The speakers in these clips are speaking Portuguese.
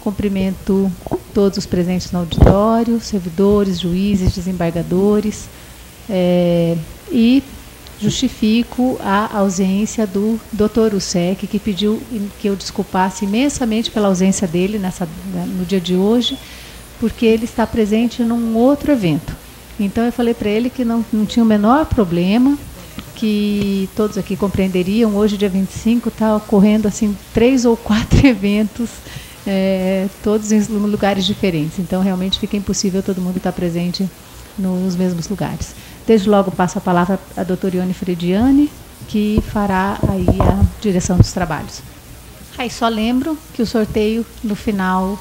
Cumprimento todos os presentes no auditório, servidores, juízes, desembargadores, e justifico a ausência do Dr. Ussec, que pediu que eu desculpasse imensamente pela ausência dele no dia de hoje, porque ele está presente num outro evento. Então eu falei para ele que não tinha o menor problema, que todos aqui compreenderiam. Hoje, dia 25, está ocorrendo assim 3 ou 4 eventos, todos em lugares diferentes. Então realmente fica impossível todo mundo estar presente nos mesmos lugares. Desde logo passo a palavra à doutora Ione Frediani, que fará aí a direção dos trabalhos. Aí só lembro que o sorteio no final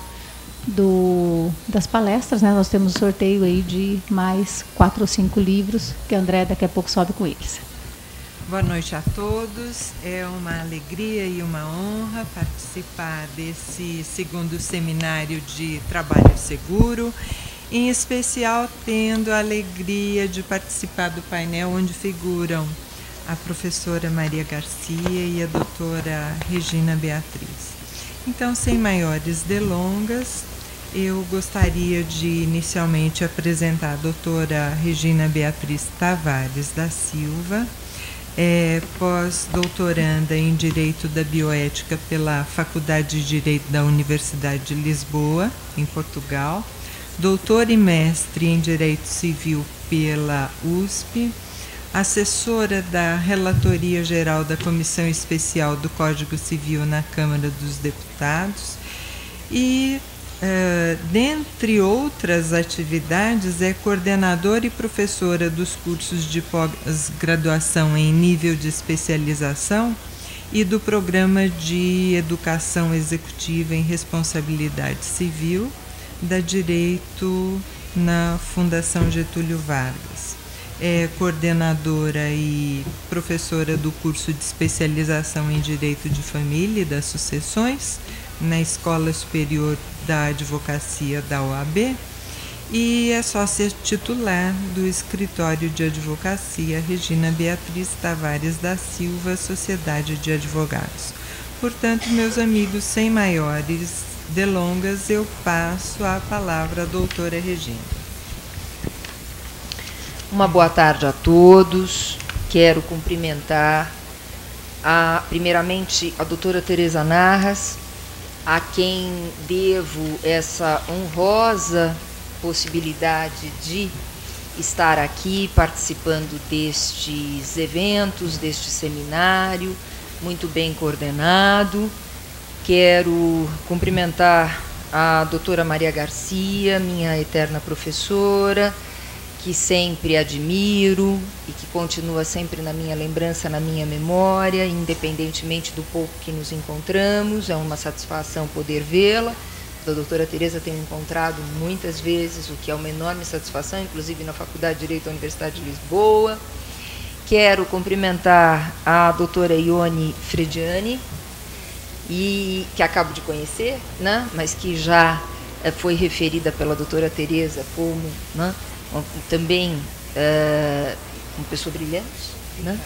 das palestras, nós temos um sorteio aí de mais 4 ou 5 livros, que a André daqui a pouco sobe com eles. Boa noite a todos. É uma alegria e uma honra participar desse segundo seminário de trabalho seguro, em especial tendo a alegria de participar do painel onde figuram a professora Maria Garcia e a doutora Regina Beatriz. Então, sem maiores delongas, eu gostaria de inicialmente apresentar a doutora Regina Beatriz Tavares da Silva, pós-doutoranda em Direito da Bioética pela Faculdade de Direito da Universidade de Lisboa, em Portugal, doutora e mestre em Direito Civil pela USP, assessora da Relatoria Geral da Comissão Especial do Código Civil na Câmara dos Deputados e, dentre outras atividades, é coordenadora e professora dos cursos de pós-graduação em nível de especialização e do Programa de Educação Executiva em Responsabilidade Civil da Direito na Fundação Getúlio Vargas. É coordenadora e professora do curso de especialização em Direito de Família e das Sucessões na Escola Superior da Advocacia da OAB e é sócia titular do Escritório de Advocacia Regina Beatriz Tavares da Silva, Sociedade de Advogados. Portanto, meus amigos, sem maiores delongas, eu passo a palavra à doutora Regina. Uma boa tarde a todos. Quero cumprimentar primeiramente a doutora Teresa Narras, a quem devo essa honrosa possibilidade de estar aqui participando destes eventos, deste seminário, muito bem coordenado. Quero cumprimentar a doutora Maria Garcia, minha eterna professora, que sempre admiro e que continua sempre na minha lembrança, na minha memória, independentemente do pouco que nos encontramos. É uma satisfação poder vê-la. A doutora Teresa tenho encontrado muitas vezes, o que é uma enorme satisfação, inclusive na Faculdade de Direito da Universidade de Lisboa. Quero cumprimentar a doutora Ione Frediani, e que acabo de conhecer, né, mas que já foi referida pela doutora Teresa como, né, também uma pessoa brilhante, né?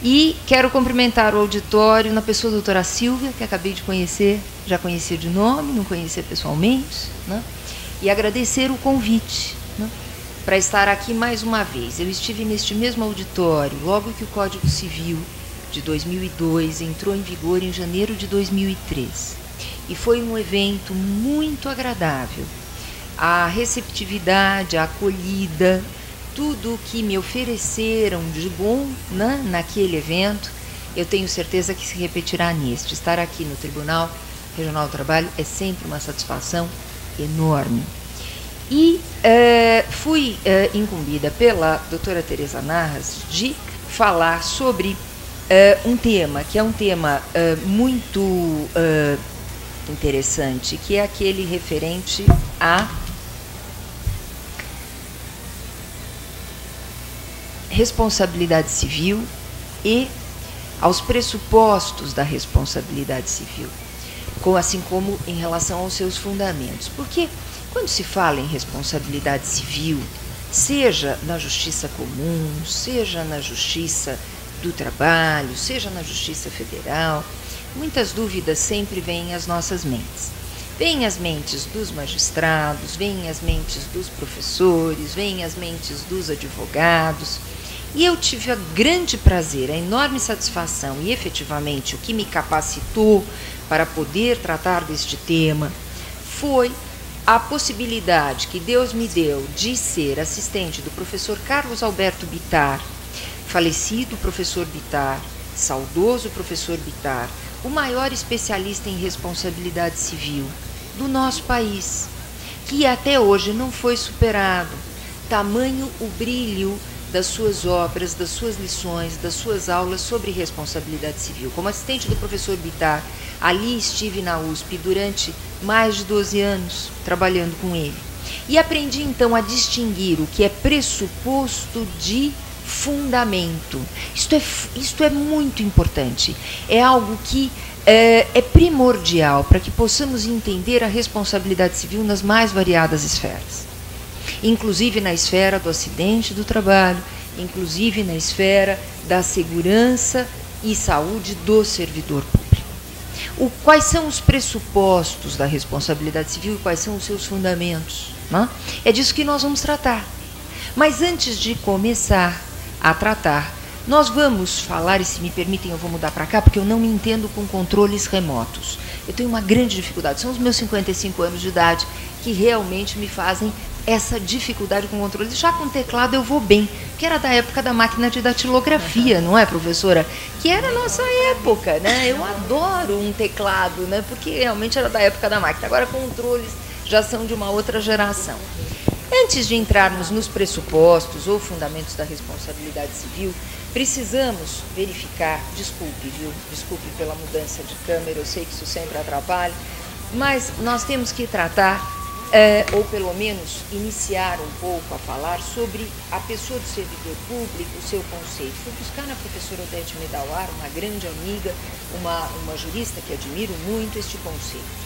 E quero cumprimentar o auditório na pessoa da doutora Silvia, que acabei de conhecer, já conhecia de nome, não conhecia pessoalmente, né? E agradecer o convite, né, para estar aqui mais uma vez. Eu estive neste mesmo auditório logo que o Código Civil de 2002 entrou em vigor em janeiro de 2003 e foi um evento muito agradável. A receptividade, a acolhida, tudo o que me ofereceram de bom, né, naquele evento, eu tenho certeza que se repetirá neste. Estar aqui no Tribunal Regional do Trabalho é sempre uma satisfação enorme. E fui incumbida pela doutora Teresa Narras de falar sobre um tema, que é um tema muito interessante, que é aquele referente à responsabilidade civil e aos pressupostos da responsabilidade civil, assim como em relação aos seus fundamentos. Porque quando se fala em responsabilidade civil, seja na justiça comum, seja na justiça do trabalho, seja na Justiça Federal, muitas dúvidas sempre vêm às nossas mentes. vêm as mentes dos magistrados, vêm as mentes dos professores, vêm as mentes dos advogados. E eu tive o grande prazer, a enorme satisfação e efetivamente o que me capacitou para poder tratar deste tema foi a possibilidade que Deus me deu de ser assistente do professor Carlos Alberto Bittar, falecido professor Bittar, saudoso professor Bittar, o maior especialista em responsabilidade civil do nosso país, que até hoje não foi superado. Tamanho o brilho das suas obras, das suas lições, das suas aulas sobre responsabilidade civil. Como assistente do professor Bittar, ali estive na USP durante mais de 12 anos, trabalhando com ele. E aprendi então a distinguir o que é pressuposto de fundamento. Isto é muito importante. É algo que é primordial para que possamos entender a responsabilidade civil nas mais variadas esferas. Inclusive na esfera do acidente do trabalho, inclusive na esfera da segurança e saúde do servidor público. Quais são os pressupostos da responsabilidade civil e quais são os seus fundamentos? Né? É disso que nós vamos tratar. Mas antes de começar a tratar, nós vamos falar, e se me permitem eu vou mudar para cá, porque eu não me entendo com controles remotos. Eu tenho uma grande dificuldade, são os meus 55 anos de idade que realmente me fazem essa dificuldade com controle. Já com teclado eu vou bem, que era da época da máquina de datilografia, não é, professora? Que era a nossa época, né? Eu adoro um teclado, né? Porque realmente era da época da máquina. Agora controles já são de uma outra geração. Antes de entrarmos nos pressupostos ou fundamentos da responsabilidade civil, precisamos verificar, desculpe, viu? Desculpe pela mudança de câmera, eu sei que isso sempre atrapalha, mas nós temos que tratar ou pelo menos iniciar um pouco a falar sobre a pessoa do servidor público, o seu conceito. Fui buscar na professora Odete Medawar, uma grande amiga, uma jurista que admiro muito, este conceito.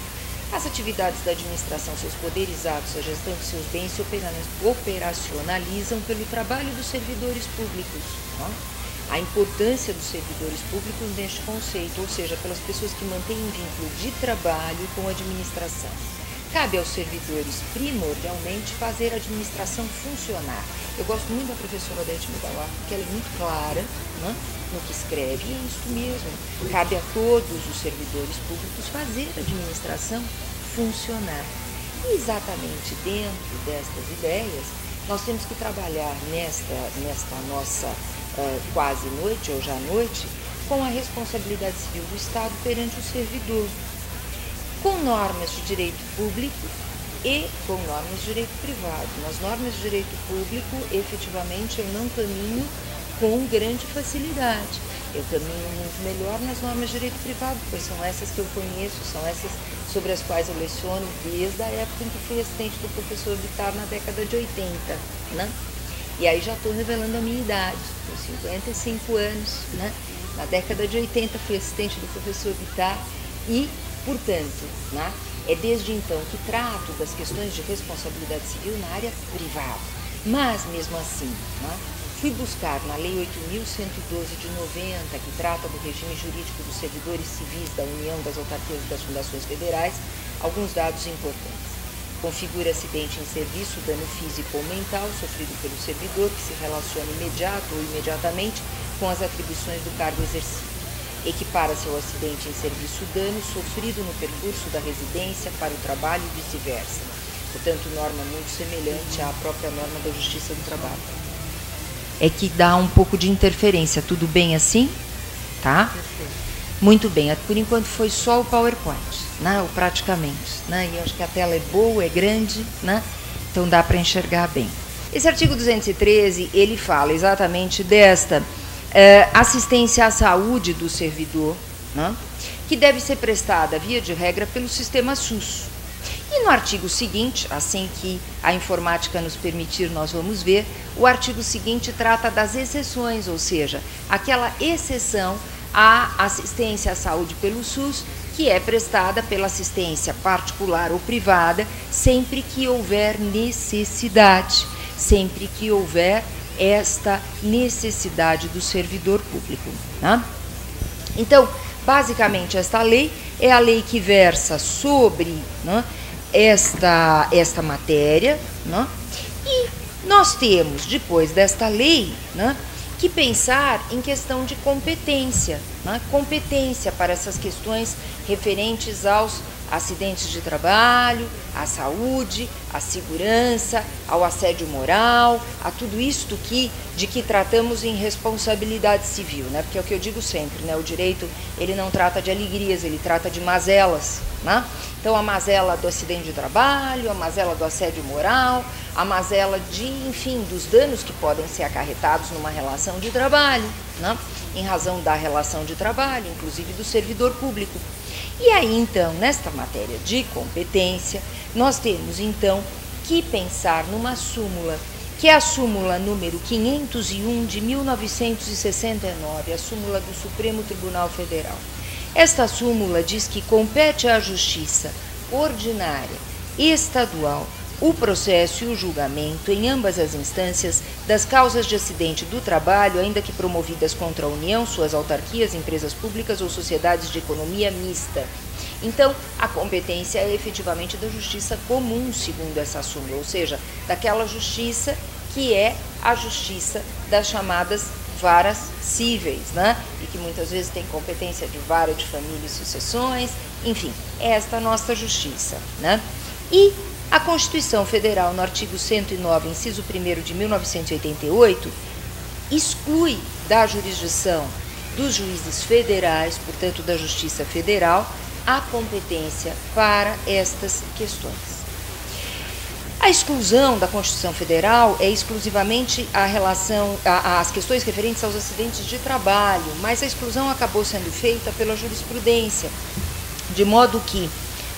As atividades da administração, seus poderes atos, a gestão de seus bens se operacionalizam pelo trabalho dos servidores públicos. Não? A importância dos servidores públicos neste conceito, ou seja, pelas pessoas que mantêm um vínculo de trabalho com a administração. Cabe aos servidores, primordialmente, fazer a administração funcionar. Eu gosto muito da professora Odete Medawar, porque ela é muito clara, né, no que escreve, e é isso mesmo. Cabe a todos os servidores públicos fazer a administração funcionar. E exatamente dentro destas ideias, nós temos que trabalhar nesta nossa quase noite, ou já noite, com a responsabilidade civil do Estado perante o servidor, com normas de direito público e com normas de direito privado. Nas normas de direito público, efetivamente, eu não caminho com grande facilidade. Eu caminho muito melhor nas normas de direito privado, pois são essas que eu conheço, são essas sobre as quais eu leciono desde a época em que fui assistente do professor Bittar na década de 80, né? E aí já estou revelando a minha idade, tenho 55 anos, né? Na década de 80 fui assistente do professor Bittar e, portanto, né, é desde então que trato das questões de responsabilidade civil na área privada. Mas, mesmo assim, né, fui buscar na Lei 8.112 de 90, que trata do regime jurídico dos servidores civis da União, das autarquias e das fundações federais, alguns dados importantes. Configura acidente em serviço, dano físico ou mental sofrido pelo servidor que se relaciona imediato ou imediatamente com as atribuições do cargo exercido. Equipara-se ao acidente em serviço dano sofrido no percurso da residência para o trabalho e vice-versa. Portanto, norma muito semelhante à própria norma da Justiça do Trabalho. É que dá um pouco de interferência. Tudo bem assim? Tá? Perfeito. Muito bem. Por enquanto foi só o PowerPoint, né? Ou praticamente, né? E eu acho que a tela é boa, é grande, né? Então dá para enxergar bem. Esse artigo 213, ele fala exatamente desta assistência à saúde do servidor, né, que deve ser prestada, via de regra, pelo sistema SUS. E no artigo seguinte, assim que a informática nos permitir, nós vamos ver, o artigo seguinte trata das exceções, ou seja, aquela exceção à assistência à saúde pelo SUS, que é prestada pela assistência particular ou privada, sempre que houver necessidade, sempre que houver esta necessidade do servidor público. Né? Então, basicamente, esta lei é a lei que versa sobre, né, esta matéria, né, e nós temos, depois desta lei, né, que pensar em questão de competência, né, competência para essas questões referentes aos acidentes de trabalho, à saúde, à segurança, ao assédio moral, a tudo isto de que tratamos em responsabilidade civil, né? Porque é o que eu digo sempre, né? O direito, ele não trata de alegrias, ele trata de mazelas, né? Então, a mazela do acidente de trabalho, a mazela do assédio moral, a mazela de, enfim, dos danos que podem ser acarretados numa relação de trabalho, né? Em razão da relação de trabalho, inclusive do servidor público. E aí, então, nesta matéria de competência, nós temos, então, que pensar numa súmula, que é a súmula número 501 de 1969, a súmula do Supremo Tribunal Federal. Esta súmula diz que compete à Justiça ordinária estadual o processo e o julgamento em ambas as instâncias das causas de acidente do trabalho, ainda que promovidas contra a União, suas autarquias, empresas públicas ou sociedades de economia mista. Então, a competência é efetivamente da justiça comum, segundo essa súmula, ou seja, daquela justiça que é a justiça das chamadas varas cíveis, né? E que muitas vezes tem competência de vara de família e sucessões, enfim, é esta a nossa justiça, né? E a Constituição Federal, no artigo 109, inciso 1º de 1988, exclui da jurisdição dos juízes federais, portanto da Justiça Federal, a competência para estas questões. A exclusão da Constituição Federal é exclusivamente as questões referentes aos acidentes de trabalho, mas a exclusão acabou sendo feita pela jurisprudência, de modo que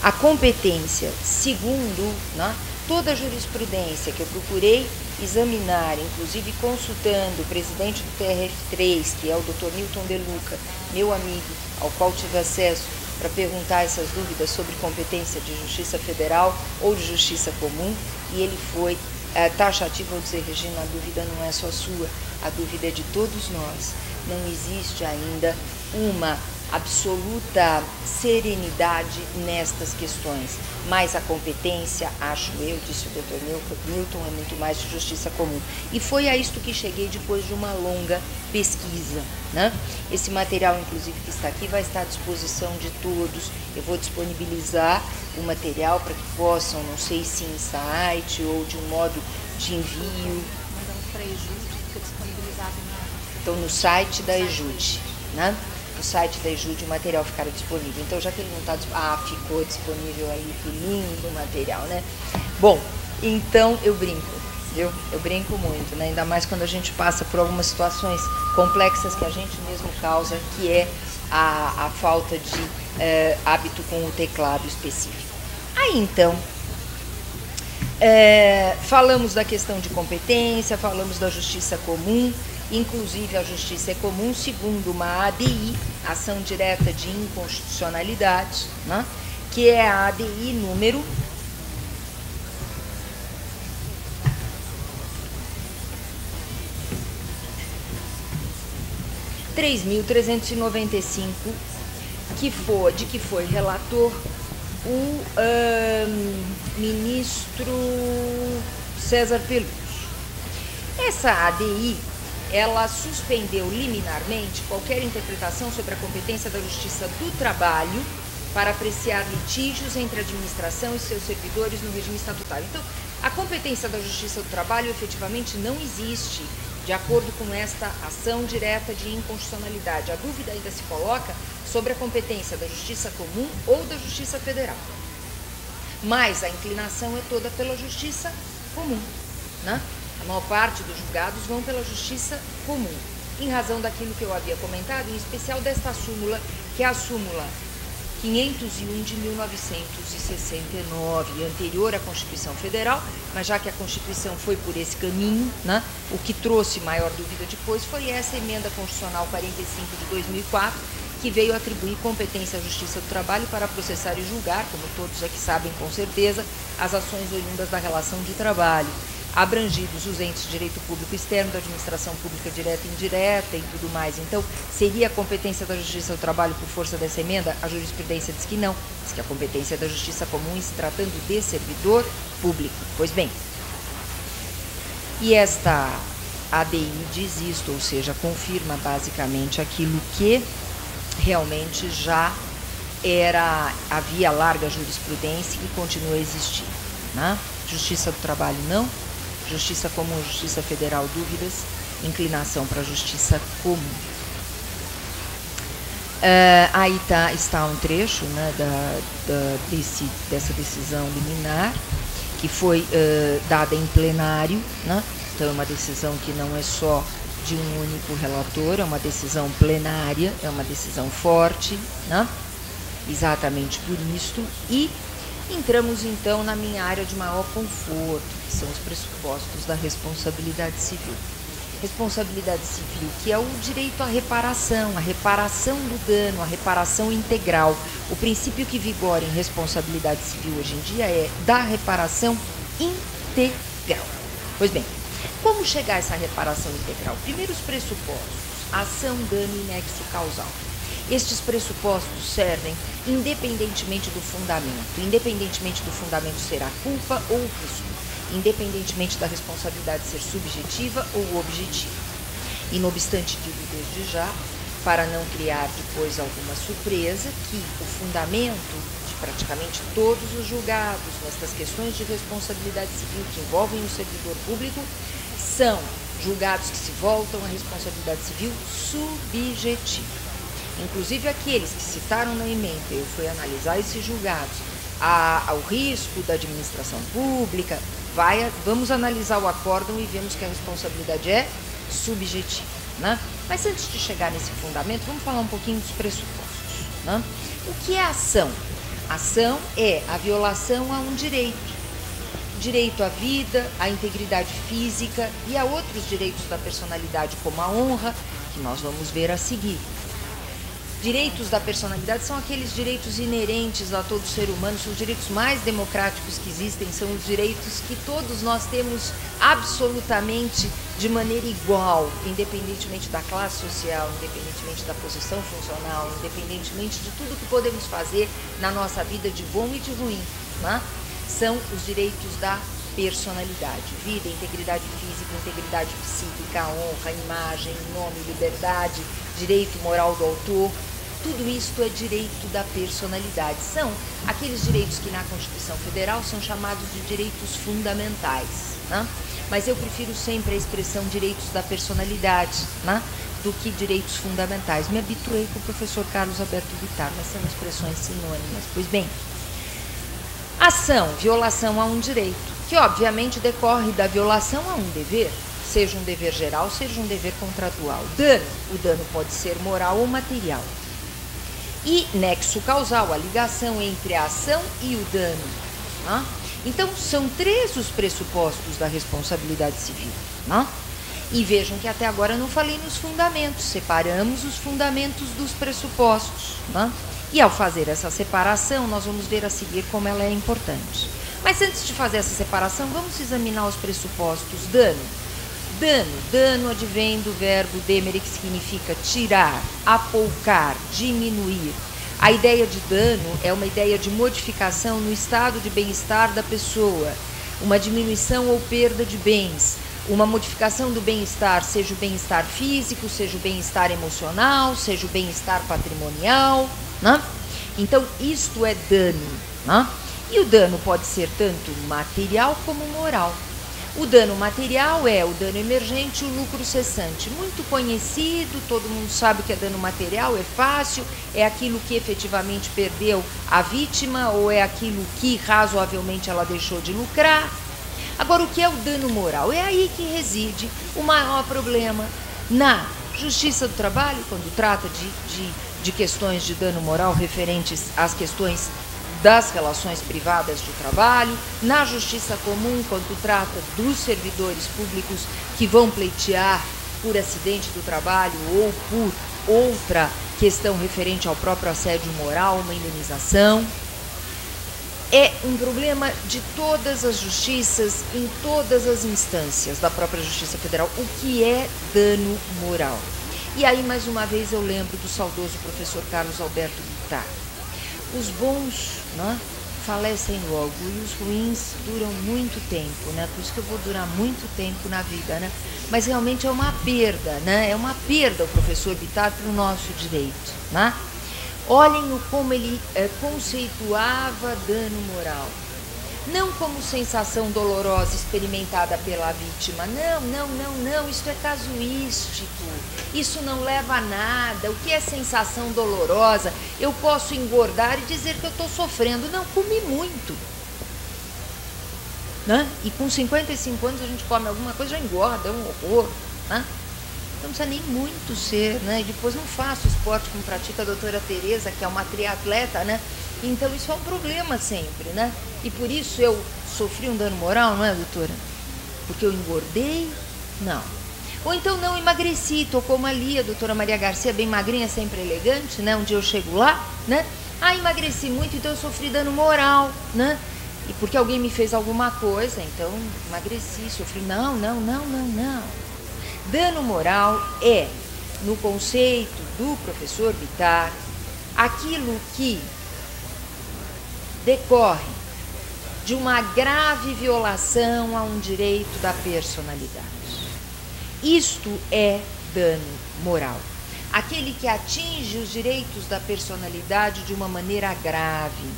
a competência, segundo, né, toda a jurisprudência que eu procurei examinar, inclusive consultando o presidente do TRF3, que é o Dr. Newton De Luca, meu amigo, ao qual tive acesso para perguntar essas dúvidas sobre competência de justiça federal ou de justiça comum, e ele foi taxativo ao dizer: Regina, a dúvida não é só sua, a dúvida é de todos nós. Não existe ainda uma absoluta serenidade nestas questões, mas a competência, acho eu, disse o Dr. Newton, é muito mais de justiça comum. E foi a isto que cheguei depois de uma longa pesquisa, né? Esse material, inclusive, que está aqui, vai estar à disposição de todos. Eu vou disponibilizar o material para que possam, não sei se em site ou de um modo de envio. Mandamos para a EJUD, fica disponibilizado então, no site da EJUD, né? No site da EJUD o material ficará disponível. Então, já que ele não está disponível, ficou disponível aí, que lindo o material, né? Bom, então eu brinco, viu? Eu brinco muito, né? Ainda mais quando a gente passa por algumas situações complexas que a gente mesmo causa, que é a falta de hábito com o teclado específico. Aí, então, falamos da questão de competência, falamos da justiça comum. Inclusive, a justiça é comum segundo uma ADI, ação direta de inconstitucionalidade, né? Que é a ADI número 3.395, de que foi relator o ministro César Peluso. Essa ADI, ela suspendeu liminarmente qualquer interpretação sobre a competência da Justiça do Trabalho para apreciar litígios entre a administração e seus servidores no regime estatutário. Então, a competência da Justiça do Trabalho efetivamente não existe, de acordo com esta ação direta de inconstitucionalidade. A dúvida ainda se coloca sobre a competência da Justiça Comum ou da Justiça Federal. Mas a inclinação é toda pela Justiça Comum, né? A maior parte dos julgados vão pela justiça comum, em razão daquilo que eu havia comentado, em especial desta súmula, que é a súmula 501 de 1969, anterior à Constituição Federal, mas já que a Constituição foi por esse caminho, né, o que trouxe maior dúvida depois foi essa emenda constitucional 45 de 2004, que veio atribuir competência à Justiça do Trabalho para processar e julgar, como todos aqui sabem com certeza, as ações oriundas da relação de trabalho. abrangidos os entes de direito público externo, da administração pública direta e indireta e tudo mais. Então, seria a competência da Justiça do Trabalho por força dessa emenda? A jurisprudência diz que não, diz que a competência é da Justiça Comum em se tratando de servidor público. Pois bem, e esta ADI diz isto, ou seja, confirma basicamente aquilo que realmente já havia larga jurisprudência e continua a existir, né? Justiça do Trabalho não, Justiça Comum, Justiça Federal, dúvidas, inclinação para a Justiça Comum. Aí está um trecho, né, dessa decisão liminar, que foi dada em plenário, né? Então é uma decisão que não é só de um único relator, é uma decisão plenária, é uma decisão forte, né? Exatamente por isto. E entramos então na minha área de maior conforto, que são os pressupostos da responsabilidade civil. Responsabilidade civil, que é o direito à reparação do dano, a reparação integral. O princípio que vigora em responsabilidade civil hoje em dia é da reparação integral. Pois bem, como chegar a essa reparação integral? Primeiro, os pressupostos: ação, dano e nexo causal. Estes pressupostos servem independentemente do fundamento ser a culpa ou o risco, independentemente da responsabilidade ser subjetiva ou objetiva. E, não obstante, digo desde já, para não criar depois alguma surpresa, que o fundamento de praticamente todos os julgados nestas questões de responsabilidade civil que envolvem o servidor público são julgados que se voltam à responsabilidade civil subjetiva. Inclusive aqueles que citaram na emenda, eu fui analisar esses julgados ao risco da administração pública, vamos analisar o acórdão e vemos que a responsabilidade é subjetiva, né? Mas antes de chegar nesse fundamento, vamos falar um pouquinho dos pressupostos, né? O que é ação? Ação é a violação a um direito à vida, à integridade física e a outros direitos da personalidade, como a honra, que nós vamos ver a seguir. Direitos da personalidade são aqueles direitos inerentes a todo ser humano, são os direitos mais democráticos que existem, são os direitos que todos nós temos absolutamente de maneira igual, independentemente da classe social, independentemente da posição funcional, independentemente de tudo que podemos fazer na nossa vida de bom e de ruim, né? São os direitos da personalidade: vida, integridade física, integridade psíquica, honra, imagem, nome, liberdade, direito moral do autor. Tudo isto é direito da personalidade. São aqueles direitos que na Constituição Federal são chamados de direitos fundamentais, né? Mas eu prefiro sempre a expressão direitos da personalidade, né, do que direitos fundamentais. Me habituei com o professor Carlos Alberto Vittar, mas são expressões sinônimas. Pois bem, ação, violação a um direito, que obviamente decorre da violação a um dever, seja um dever geral, seja um dever contratual. Dano, o dano pode ser moral ou material. E nexo causal, a ligação entre a ação e o dano, né? Então, são 3 os pressupostos da responsabilidade civil, né? E vejam que até agora não falei nos fundamentos, separamos os fundamentos dos pressupostos, né? E ao fazer essa separação, nós vamos ver a seguir como ela é importante. Mas antes de fazer essa separação, vamos examinar os pressupostos. Dano advém do verbo demere, que significa tirar, apoucar, diminuir. A ideia de dano é uma ideia de modificação no estado de bem-estar da pessoa, uma diminuição ou perda de bens, uma modificação do bem-estar, seja o bem-estar físico, seja o bem-estar emocional, seja o bem-estar patrimonial, né? Então, isto é dano, né? E o dano pode ser tanto material como moral. O dano material é o dano emergente e o lucro cessante. Muito conhecido, todo mundo sabe que é dano material, é fácil, é aquilo que efetivamente perdeu a vítima ou é aquilo que razoavelmente ela deixou de lucrar. Agora, o que é o dano moral? É aí que reside o maior problema na Justiça do Trabalho, quando trata de questões de dano moral referentes às questões das relações privadas de trabalho, na Justiça Comum, quando trata dos servidores públicos que vão pleitear por acidente do trabalho ou por outra questão referente ao próprio assédio moral, uma indenização. é um problema de todas as justiças, em todas as instâncias da própria Justiça Federal, o que é dano moral. E aí, mais uma vez, eu lembro do saudoso professor Carlos Alberto Bittar. Os bons, né, falecem logo e os ruins duram muito tempo, né? Por isso que eu vou durar muito tempo na vida, né? Mas realmente é uma perda, né? É uma perda o professor Bittar para o nosso direito, né? Olhem como ele conceituava dano moral. Não como sensação dolorosa experimentada pela vítima. Não, isso é casuístico. Isso não leva a nada. O que é sensação dolorosa? Eu posso engordar e dizer que eu estou sofrendo. Não, comi muito. Né? E com 55 anos a gente come alguma coisa, já engorda, é um horror. Né? Não precisa nem muito ser, né? E depois não faço esporte como pratica a doutora Tereza, que é uma triatleta, né? Então isso é um problema sempre, né? E por isso eu sofri um dano moral, não é, doutora? Porque eu engordei? Não. Ou então não emagreci, estou como ali, a doutora Maria Garcia, bem magrinha, sempre elegante, né? Um dia eu chego lá, né? Ah, emagreci muito, então eu sofri dano moral, né? E porque alguém me fez alguma coisa, então emagreci, sofri. Não. Dano moral é, no conceito do professor Bittar, aquilo que decorre de uma grave violação a um direito da personalidade. Isto é dano moral. Aquele que atinge os direitos da personalidade de uma maneira grave.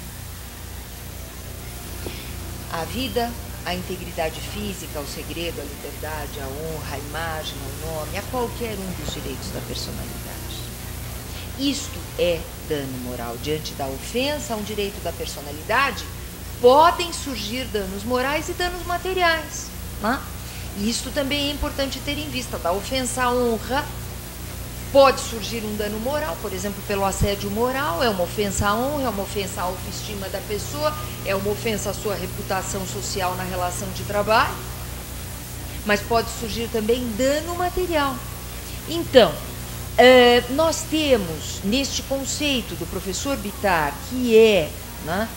A vida, a integridade física, o segredo, a liberdade, a honra, a imagem, o nome, a qualquer um dos direitos da personalidade. Isto é dano moral. Diante da ofensa a um direito da personalidade, podem surgir danos morais e danos materiais. Né? E isto também é importante ter em vista. Da ofensa à honra, pode surgir um dano moral, por exemplo, pelo assédio moral, é uma ofensa à honra, é uma ofensa à autoestima da pessoa, é uma ofensa à sua reputação social na relação de trabalho, mas pode surgir também dano material. Então, nós temos neste conceito do professor Bittar, que é, né,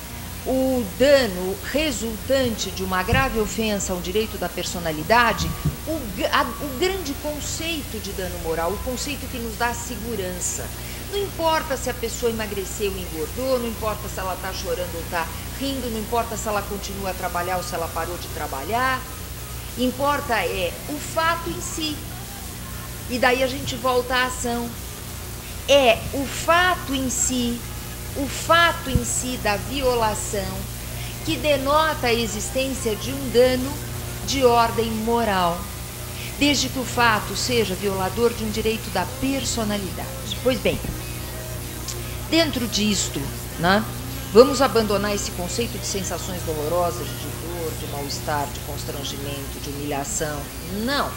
o dano resultante de uma grave ofensa ao direito da personalidade, o grande conceito de dano moral, o conceito que nos dá segurança. Não importa se a pessoa emagreceu ou engordou, não importa se ela está chorando ou está rindo, não importa se ela continua a trabalhar ou se ela parou de trabalhar. Importa é o fato em si. E daí a gente volta à ação. É o fato em si da violação que denota a existência de um dano de ordem moral, desde que o fato seja violador de um direito da personalidade. Pois bem, dentro disto, né, vamos abandonar esse conceito de sensações dolorosas, de dor, de mal-estar, de constrangimento, de humilhação. Não,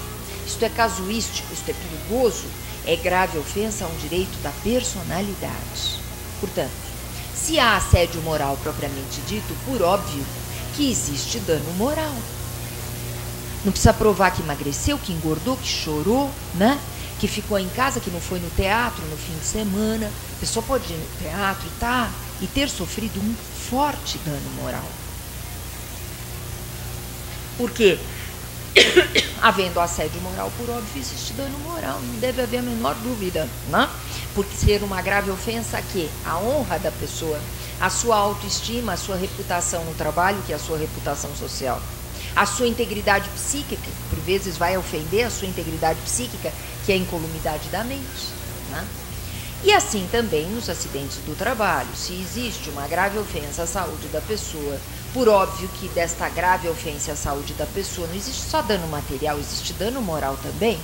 isto é casuístico, isto é perigoso, é grave ofensa a um direito da personalidade. Portanto, se há assédio moral propriamente dito, por óbvio que existe dano moral. Não precisa provar que emagreceu, que engordou, que chorou, né? Que ficou em casa, que não foi no teatro no fim de semana. A pessoa pode ir no teatro e ter sofrido um forte dano moral. Por quê? Havendo assédio moral, por óbvio, existe dano moral, não deve haver a menor dúvida, né? Porque ser uma grave ofensa a quê? A honra da pessoa, a sua autoestima, a sua reputação no trabalho, que é a sua reputação social, a sua integridade psíquica, que por vezes vai ofender a sua integridade psíquica, que é a incolumidade da mente, né? E assim também nos acidentes do trabalho, se existe uma grave ofensa à saúde da pessoa, por óbvio que desta grave ofensa à saúde da pessoa não existe só dano material, existe dano moral também.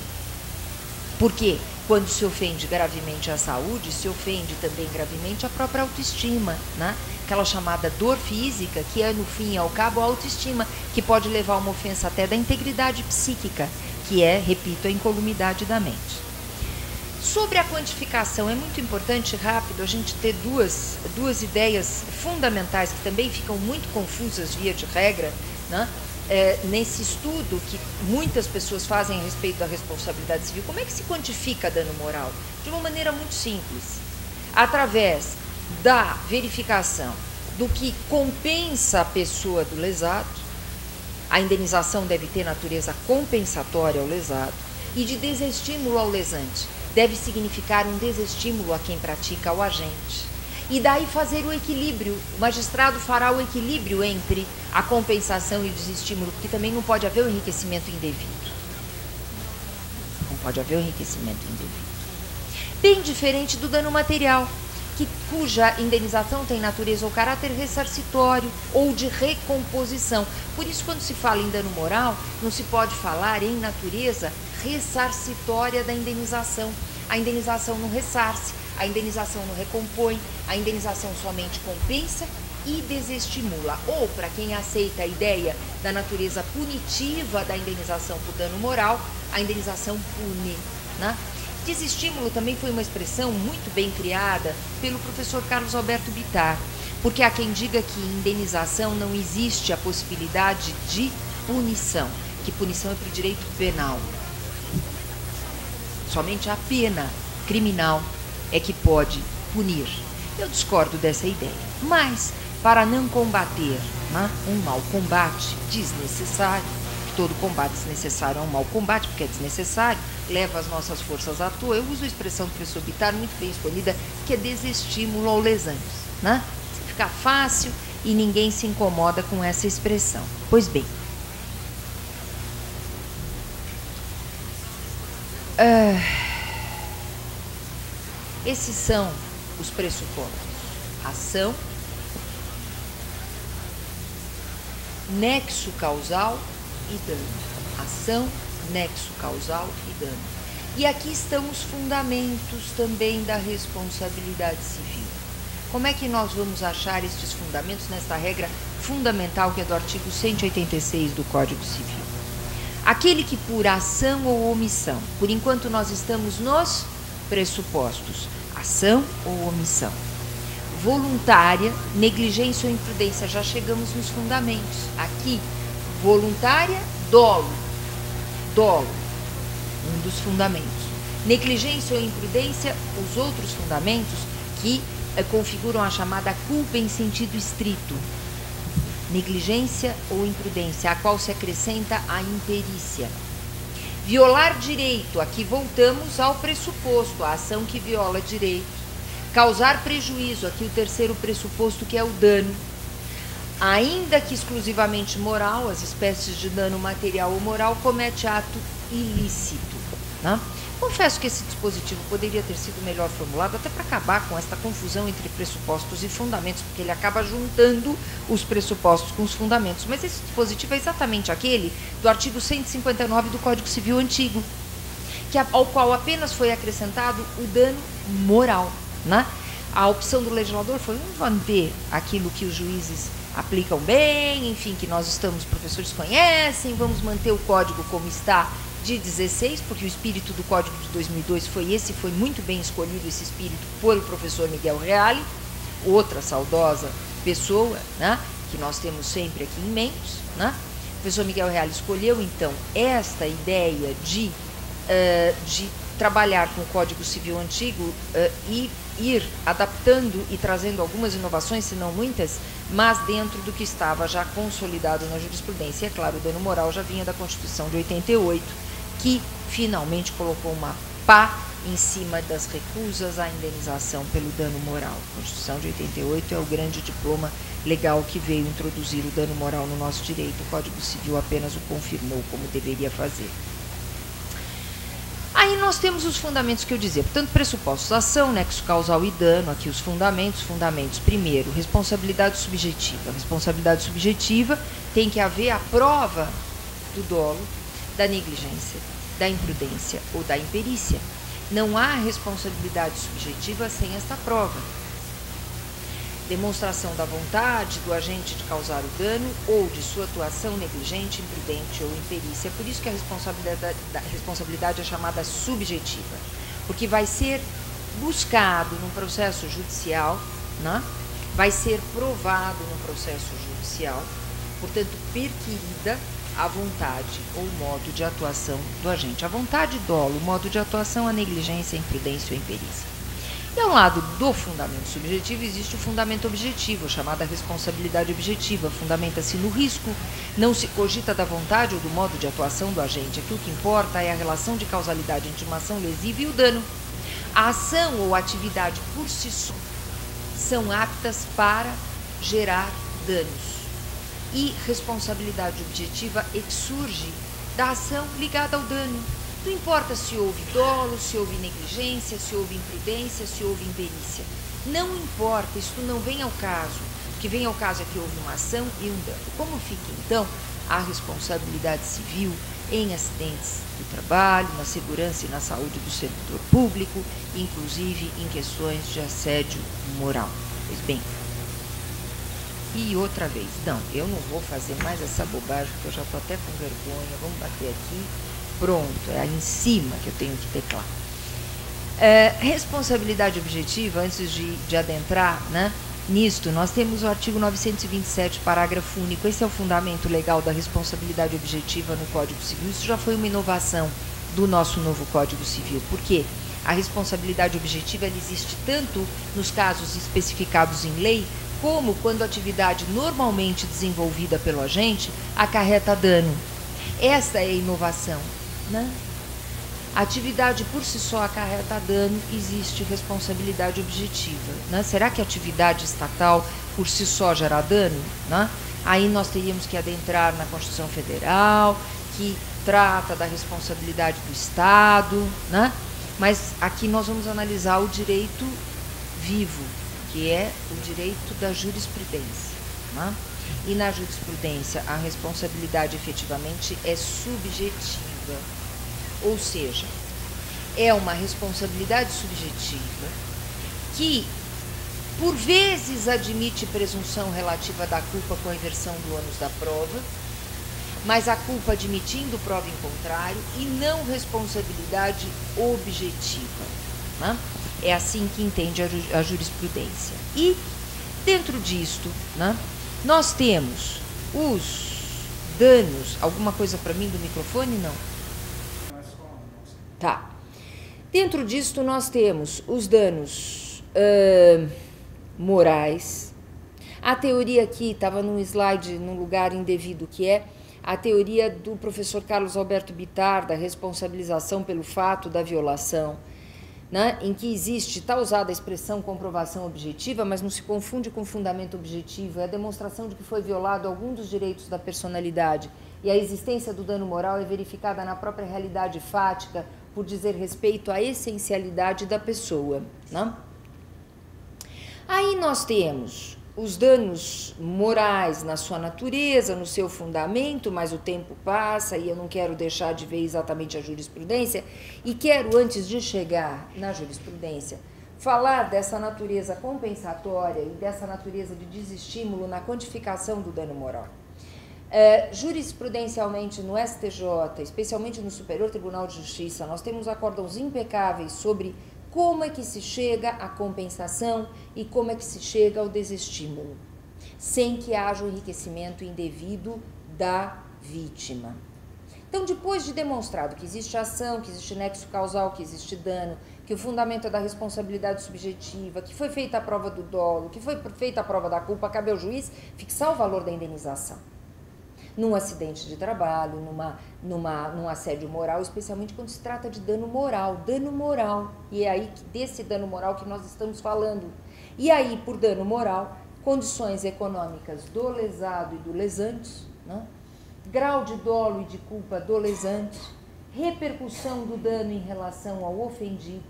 Porque quando se ofende gravemente a saúde, se ofende também gravemente a própria autoestima, né? Aquela chamada dor física, que é no fim e ao cabo a autoestima, que pode levar a uma ofensa até da integridade psíquica, que é, repito, a incolumidade da mente. Sobre a quantificação, é muito importante, rápido, a gente ter duas ideias fundamentais que também ficam muito confusas via de regra, né? Nesse estudo que muitas pessoas fazem a respeito da responsabilidade civil. Como é que se quantifica dano moral? De uma maneira muito simples, através da verificação do que compensa a pessoa do lesado, a indenização deve ter natureza compensatória ao lesado, e de desestímulo ao lesante, deve significar um desestímulo a quem pratica o agente. E daí fazer o equilíbrio, o magistrado fará o equilíbrio entre a compensação e o desestímulo, porque também não pode haver o enriquecimento indevido. Não pode haver o enriquecimento indevido. Bem diferente do dano material, cuja indenização tem natureza ou caráter ressarcitório ou de recomposição. Por isso, quando se fala em dano moral, não se pode falar em natureza ressarcitória da indenização. A indenização não ressarce, a indenização não recompõe, a indenização somente compensa e desestimula. Ou, para quem aceita a ideia da natureza punitiva da indenização por dano moral, a indenização pune, né? Desestímulo também foi uma expressão muito bem criada pelo professor Carlos Alberto Bittar, porque há quem diga que em indenização não existe a possibilidade de punição, que punição é para o direito penal. Somente a pena criminal é que pode punir. Eu discordo dessa ideia, mas para não combater, né, um mau combate desnecessário, todo combate desnecessário é um mau combate, porque é desnecessário, leva as nossas forças à toa. Eu uso a expressão do professor Bittar, muito bem escolhida, que é desestímulo ao lesante, né? Fica fácil e ninguém se incomoda com essa expressão. Pois bem, esses são os pressupostos: ação, nexo causal e dano. Ação, nexo causal e dano. E aqui estão os fundamentos também da responsabilidade civil. Como é que nós vamos achar estes fundamentos nesta regra fundamental que é do artigo 186 do Código Civil? Aquele que por ação ou omissão, por enquanto nós estamos nos pressupostos, ação ou omissão, voluntária, negligência ou imprudência, já chegamos nos fundamentos. Aqui, voluntária, dolo, um dos fundamentos. Negligência ou imprudência, os outros fundamentos que configuram a chamada culpa em sentido estrito. Negligência ou imprudência, a qual se acrescenta a imperícia. Violar direito, aqui voltamos ao pressuposto, a ação que viola direito. Causar prejuízo, aqui o terceiro pressuposto, que é o dano. Ainda que exclusivamente moral, as espécies de dano material ou moral, comete ato ilícito, né? Confesso que esse dispositivo poderia ter sido melhor formulado, até para acabar com esta confusão entre pressupostos e fundamentos, porque ele acaba juntando os pressupostos com os fundamentos. Mas esse dispositivo é exatamente aquele do artigo 159 do Código Civil Antigo, ao qual apenas foi acrescentado o dano moral, né? A opção do legislador foi manter aquilo que os juízes aplicam bem, enfim, que nós professores conhecem, vamos manter o código como está de 16, porque o espírito do Código de 2002 foi esse, foi muito bem escolhido esse espírito pelo professor Miguel Reale, outra saudosa pessoa, né, que nós temos sempre aqui em mentes, né? O professor Miguel Reale escolheu, então, esta ideia de trabalhar com o Código Civil Antigo e ir adaptando e trazendo algumas inovações, se não muitas, mas dentro do que estava já consolidado na jurisprudência. É claro, o dano moral já vinha da Constituição de 88, que finalmente colocou uma pá em cima das recusas à indenização pelo dano moral. A Constituição de 88 é o grande diploma legal que veio introduzir o dano moral no nosso direito. O Código Civil apenas o confirmou como deveria fazer. Aí nós temos os fundamentos que eu dizia, portanto, pressupostos, ação, nexo causal e dano, aqui os fundamentos. Primeiro, responsabilidade subjetiva. Responsabilidade subjetiva tem que haver a prova do dolo, da negligência, da imprudência ou da imperícia. Não há responsabilidade subjetiva sem esta prova. Demonstração da vontade do agente de causar o dano ou de sua atuação negligente, imprudente ou imperícia. Por isso que a responsabilidade é chamada subjetiva, porque vai ser buscado num processo judicial, né? Vai ser provado num processo judicial, portanto, perquirida a vontade ou modo de atuação do agente. A vontade, dolo, o modo de atuação, a negligência, a imprudência ou a imperícia. E ao lado do fundamento subjetivo existe o fundamento objetivo, chamada responsabilidade objetiva. Fundamenta-se no risco, não se cogita da vontade ou do modo de atuação do agente. Aqui o que importa é a relação de causalidade entre uma ação lesiva e o dano. A ação ou atividade por si só são aptas para gerar danos. E responsabilidade objetiva surge da ação ligada ao dano. Não importa se houve dolo, se houve negligência, se houve imprudência, se houve imperícia. Não importa, isso não vem ao caso. O que vem ao caso é que houve uma ação e um dano. Como fica, então, a responsabilidade civil em acidentes do trabalho, na segurança e na saúde do servidor público, inclusive em questões de assédio moral? Pois bem, e outra vez, não, eu não vou fazer mais essa bobagem, porque eu já estou até com vergonha, vamos bater aqui, pronto, é aí em cima que eu tenho que teclar. Responsabilidade objetiva, antes de adentrar, né, nisto, nós temos o artigo 927, parágrafo único. Esse é o fundamento legal da responsabilidade objetiva no Código Civil. Isso já foi uma inovação do nosso novo Código Civil. Por quê? A responsabilidade objetiva ela existe tanto nos casos especificados em lei, como quando a atividade normalmente desenvolvida pelo agente acarreta dano. Esta é a inovação, né? A atividade por si só acarreta dano, existe responsabilidade objetiva, né? Será que a atividade estatal por si só gera dano, né? Aí nós teríamos que adentrar na Constituição Federal, que trata da responsabilidade do Estado, né? Mas aqui nós vamos analisar o direito vivo, que é o direito da jurisprudência, né? E na jurisprudência a responsabilidade efetivamente é subjetiva. Ou seja, é uma responsabilidade subjetiva que, por vezes, admite presunção relativa da culpa com a inversão do ônus da prova, mas a culpa admitindo prova em contrário, e não responsabilidade objetiva, né? É assim que entende a jurisprudência. E, dentro disto, né, nós temos os danos... Alguma coisa para mim do microfone? Não. Tá. Dentro disto nós temos os danos morais. A teoria aqui estava num slide, num lugar indevido, que é a teoria do professor Carlos Alberto Bittar, da responsabilização pelo fato da violação, né, em que existe, está usada a expressão comprovação objetiva, mas não se confunde com fundamento objetivo, é a demonstração de que foi violado algum dos direitos da personalidade, e a existência do dano moral é verificada na própria realidade fática, por dizer respeito à essencialidade da pessoa, né? Aí nós temos os danos morais na sua natureza, no seu fundamento, mas o tempo passa e eu não quero deixar de ver exatamente a jurisprudência, e quero, antes de chegar na jurisprudência, falar dessa natureza compensatória e dessa natureza de desestímulo na quantificação do dano moral. Jurisprudencialmente no STJ, especialmente no Superior Tribunal de Justiça, nós temos acórdãos impecáveis sobre como é que se chega à compensação e como é que se chega ao desestímulo, sem que haja o enriquecimento indevido da vítima. Então, depois de demonstrado que existe ação, que existe nexo causal, que existe dano, que o fundamento é da responsabilidade subjetiva, que foi feita a prova do dolo, que foi feita a prova da culpa, cabe ao juiz fixar o valor da indenização. Num acidente de trabalho, num assédio moral, especialmente quando se trata de dano moral, e é aí desse dano moral que nós estamos falando. E aí, por dano moral, condições econômicas do lesado e do lesante, né? Grau de dolo e de culpa do lesante, repercussão do dano em relação ao ofendido,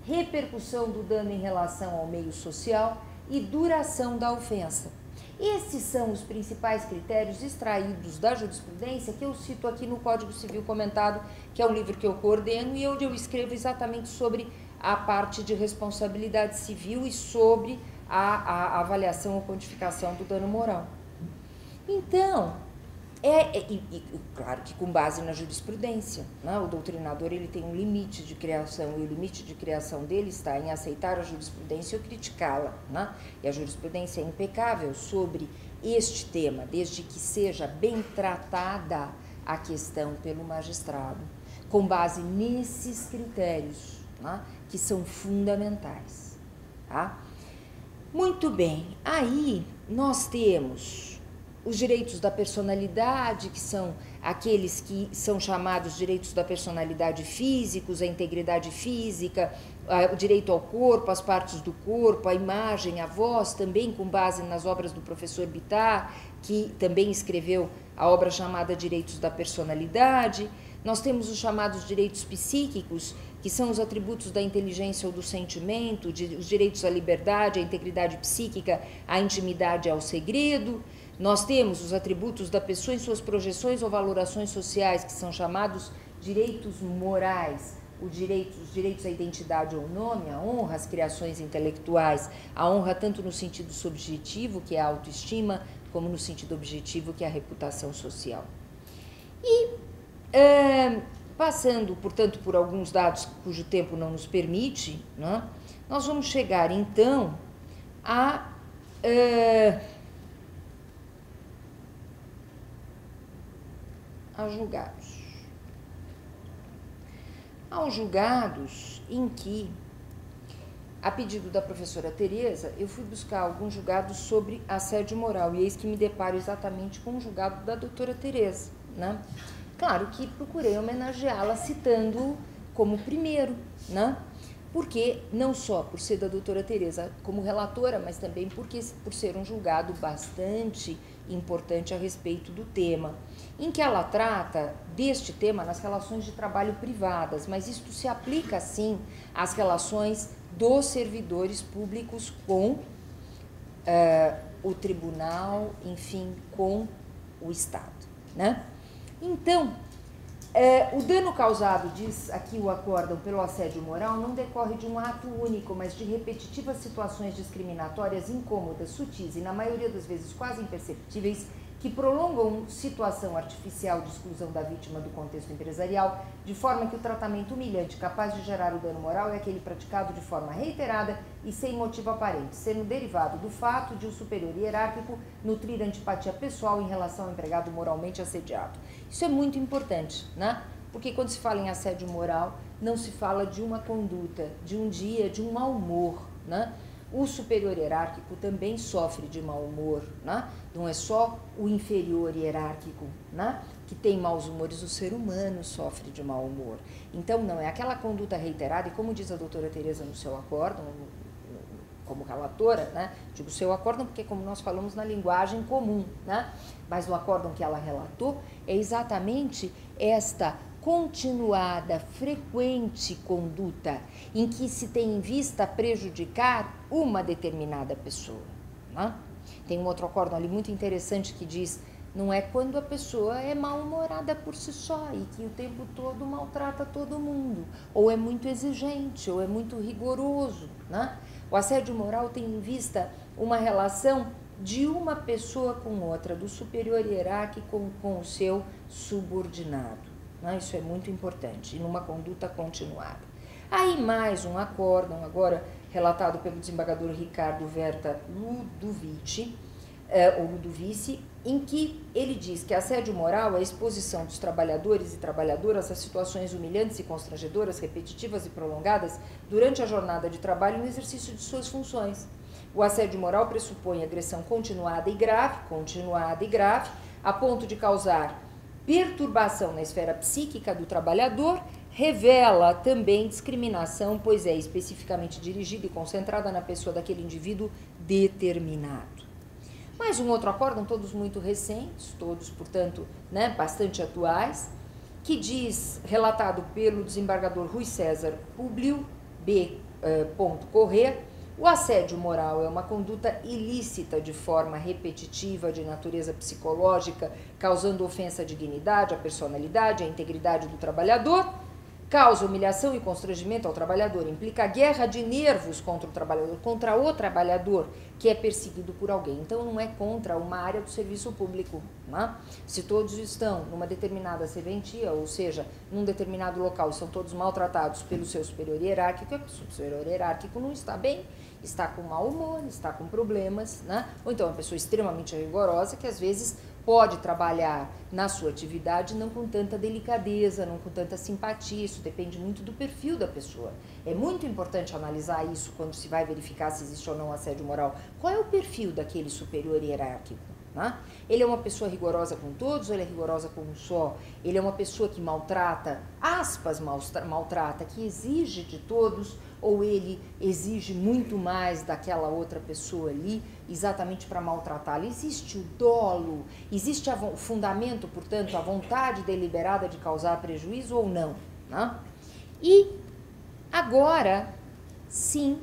repercussão do dano em relação ao meio social e duração da ofensa. Esses são os principais critérios extraídos da jurisprudência que eu cito aqui no Código Civil Comentado, que é um livro que eu coordeno e onde eu escrevo exatamente sobre a parte de responsabilidade civil e sobre a avaliação ou quantificação do dano moral. Então, claro que com base na jurisprudência, né? O doutrinador ele tem um limite de criação e o limite de criação dele está em aceitar a jurisprudência ou criticá-la, né? E a jurisprudência é impecável sobre este tema, desde que seja bem tratada a questão pelo magistrado, com base nesses critérios, né? Que são fundamentais. Tá? Muito bem, aí nós temos os direitos da personalidade, que são aqueles que são chamados direitos da personalidade físicos, a integridade física, o direito ao corpo, as partes do corpo, a imagem, a voz, também com base nas obras do professor Bittar, que também escreveu a obra chamada Direitos da Personalidade. Nós temos os chamados direitos psíquicos, que são os atributos da inteligência ou do sentimento, os direitos à liberdade, à integridade psíquica, à intimidade e ao segredo. Nós temos os atributos da pessoa em suas projeções ou valorações sociais, que são chamados direitos morais, os direitos à identidade ou nome, a honra, as criações intelectuais, a honra tanto no sentido subjetivo, que é a autoestima, como no sentido objetivo, que é a reputação social. E, passando, portanto, por alguns dados cujo tempo não nos permite, né, nós vamos chegar, então, a julgados. Aos julgados em que, a pedido da professora Tereza, eu fui buscar alguns julgados sobre assédio moral, e eis que me deparo exatamente com o julgado da doutora Tereza, né? Claro que procurei homenageá-la citando como primeiro, né? Porque, não só por ser da doutora Tereza como relatora, mas também porque por ser um julgado bastante importante a respeito do tema, em que ela trata deste tema nas relações de trabalho privadas, mas isto se aplica, sim, às relações dos servidores públicos com o tribunal, enfim, com o Estado, né? Então, o dano causado, diz aqui o acórdão, pelo assédio moral, não decorre de um ato único, mas de repetitivas situações discriminatórias incômodas, sutis e, na maioria das vezes, quase imperceptíveis, que prolongam situação artificial de exclusão da vítima do contexto empresarial, de forma que o tratamento humilhante capaz de gerar o dano moral é aquele praticado de forma reiterada e sem motivo aparente, sendo derivado do fato de o superior hierárquico nutrir antipatia pessoal em relação ao empregado moralmente assediado. Isso é muito importante, né? Porque quando se fala em assédio moral, não se fala de uma conduta, de um dia, de um mau humor, né? O superior hierárquico também sofre de mau humor, né? Não é só o inferior hierárquico, né, que tem maus humores, o ser humano sofre de mau humor. Então, não é aquela conduta reiterada, e como diz a doutora Tereza no seu acórdão, como relatora, né, digo seu acórdão porque como nós falamos na linguagem comum, né, mas no acórdão que ela relatou, é exatamente esta continuada, frequente conduta em que se tem em vista prejudicar uma determinada pessoa, né? Tem um outro acórdão ali muito interessante que diz, não é quando a pessoa é mal-humorada por si só e que o tempo todo maltrata todo mundo, ou é muito exigente, ou é muito rigoroso, né? O assédio moral tem em vista uma relação de uma pessoa com outra, do superior hierárquico com o seu subordinado. Isso é muito importante, e numa conduta continuada. Aí mais um acórdão, agora relatado pelo desembargador Ricardo Verta Ludovici, em que ele diz que assédio moral é a exposição dos trabalhadores e trabalhadoras a situações humilhantes e constrangedoras, repetitivas e prolongadas durante a jornada de trabalho no exercício de suas funções. O assédio moral pressupõe agressão continuada e grave, a ponto de causar perturbação na esfera psíquica do trabalhador, revela também discriminação, pois é especificamente dirigida e concentrada na pessoa daquele indivíduo determinado. Mais um outro acórdão, todos muito recentes, todos, portanto, né, bastante atuais, que diz, relatado pelo desembargador Rui César Publio B. Corrêa, o assédio moral é uma conduta ilícita de forma repetitiva, de natureza psicológica, causando ofensa à dignidade, à personalidade, à integridade do trabalhador, causa humilhação e constrangimento ao trabalhador, implica guerra de nervos contra o trabalhador que é perseguido por alguém. Então, não é contra uma área do serviço público, né? Se todos estão numa determinada serventia, ou seja, num determinado local, são todos maltratados pelo seu superior hierárquico, é porque o superior hierárquico não está bem, está com mau humor, está com problemas, né? Ou então uma pessoa extremamente rigorosa que às vezes pode trabalhar na sua atividade não com tanta delicadeza, não com tanta simpatia. Isso depende muito do perfil da pessoa. É muito importante analisar isso quando se vai verificar se existe ou não assédio moral. Qual é o perfil daquele superior hierárquico? Né? Ele é uma pessoa rigorosa com todos ou ele é rigorosa com um só? Ele é uma pessoa que maltrata, aspas, maltrata, que exige de todos, ou ele exige muito mais daquela outra pessoa ali, exatamente para maltratá-la? Existe o dolo, existe o fundamento, portanto, a vontade deliberada de causar prejuízo ou não? Né? E agora, sim,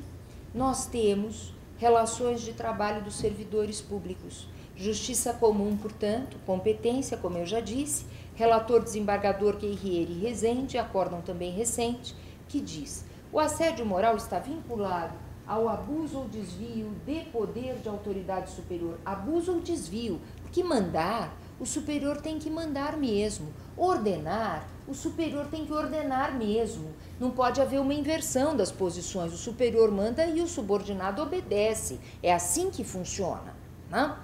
nós temos relações de trabalho dos servidores públicos. Justiça comum, portanto, competência, como eu já disse, relator desembargador Guerrieri Rezende, acórdão também recente, que diz: o assédio moral está vinculado ao abuso ou desvio de poder de autoridade superior. Abuso ou desvio, porque mandar, o superior tem que mandar mesmo. Ordenar, o superior tem que ordenar mesmo. Não pode haver uma inversão das posições. O superior manda e o subordinado obedece. É assim que funciona, né?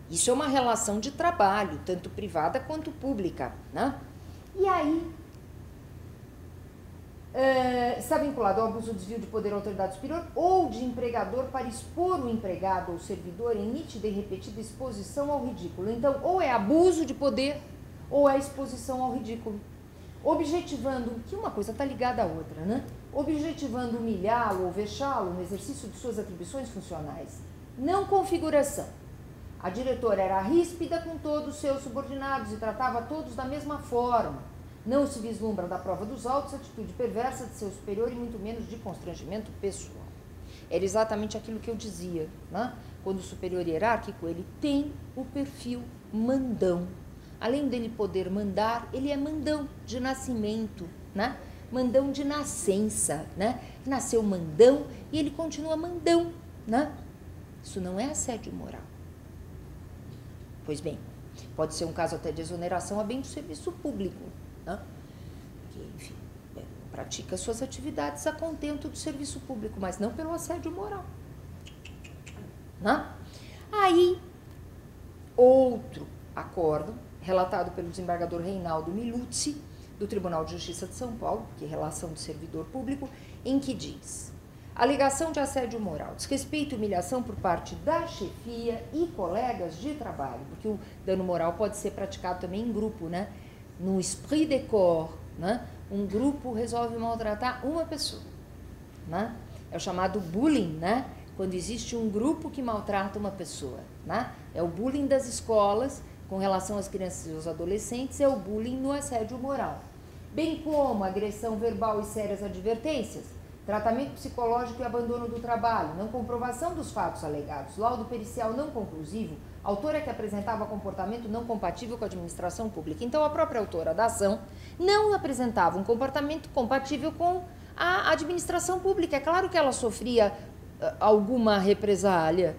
Isso é uma relação de trabalho, tanto privada quanto pública, né? E aí, está vinculado ao abuso ou desvio de poder à autoridade superior ou de empregador para expor o empregado ou servidor em nítida e repetida exposição ao ridículo. Então, ou é abuso de poder ou é exposição ao ridículo. Objetivando, que uma coisa está ligada à outra, né? Objetivando humilhá-lo ou vexá-lo no exercício de suas atribuições funcionais. Não configuração. A diretora era ríspida com todos os seus subordinados e tratava todos da mesma forma. Não se vislumbra da prova dos autos atitude perversa de seu superior e muito menos de constrangimento pessoal. Era exatamente aquilo que eu dizia, né? Quando o superior hierárquico, ele tem o perfil mandão. Além dele poder mandar, ele é mandão de nascimento, né? Mandão de nascença, né? Nasceu mandão e ele continua mandão, né? Isso não é assédio moral. Pois bem, pode ser um caso até de exoneração a bem do serviço público, né? Que, enfim, pratica suas atividades a contento do serviço público, mas não pelo assédio moral, né? Aí, outro acórdão, relatado pelo desembargador Reinaldo Miluzzi, do Tribunal de Justiça de São Paulo, que é relação de servidor público, em que diz: alegação de assédio moral, desrespeito e humilhação por parte da chefia e colegas de trabalho, porque o dano moral pode ser praticado também em grupo, né? No esprit de corps, né? Um grupo resolve maltratar uma pessoa, né? É o chamado bullying, né? Quando existe um grupo que maltrata uma pessoa, né? É o bullying das escolas com relação às crianças e aos adolescentes, é o bullying no assédio moral. Bem como agressão verbal e sérias advertências, tratamento psicológico e abandono do trabalho, não comprovação dos fatos alegados, laudo pericial não conclusivo, autora que apresentava comportamento não compatível com a administração pública. Então, a própria autora da ação não apresentava um comportamento compatível com a administração pública. É claro que ela sofria alguma represália,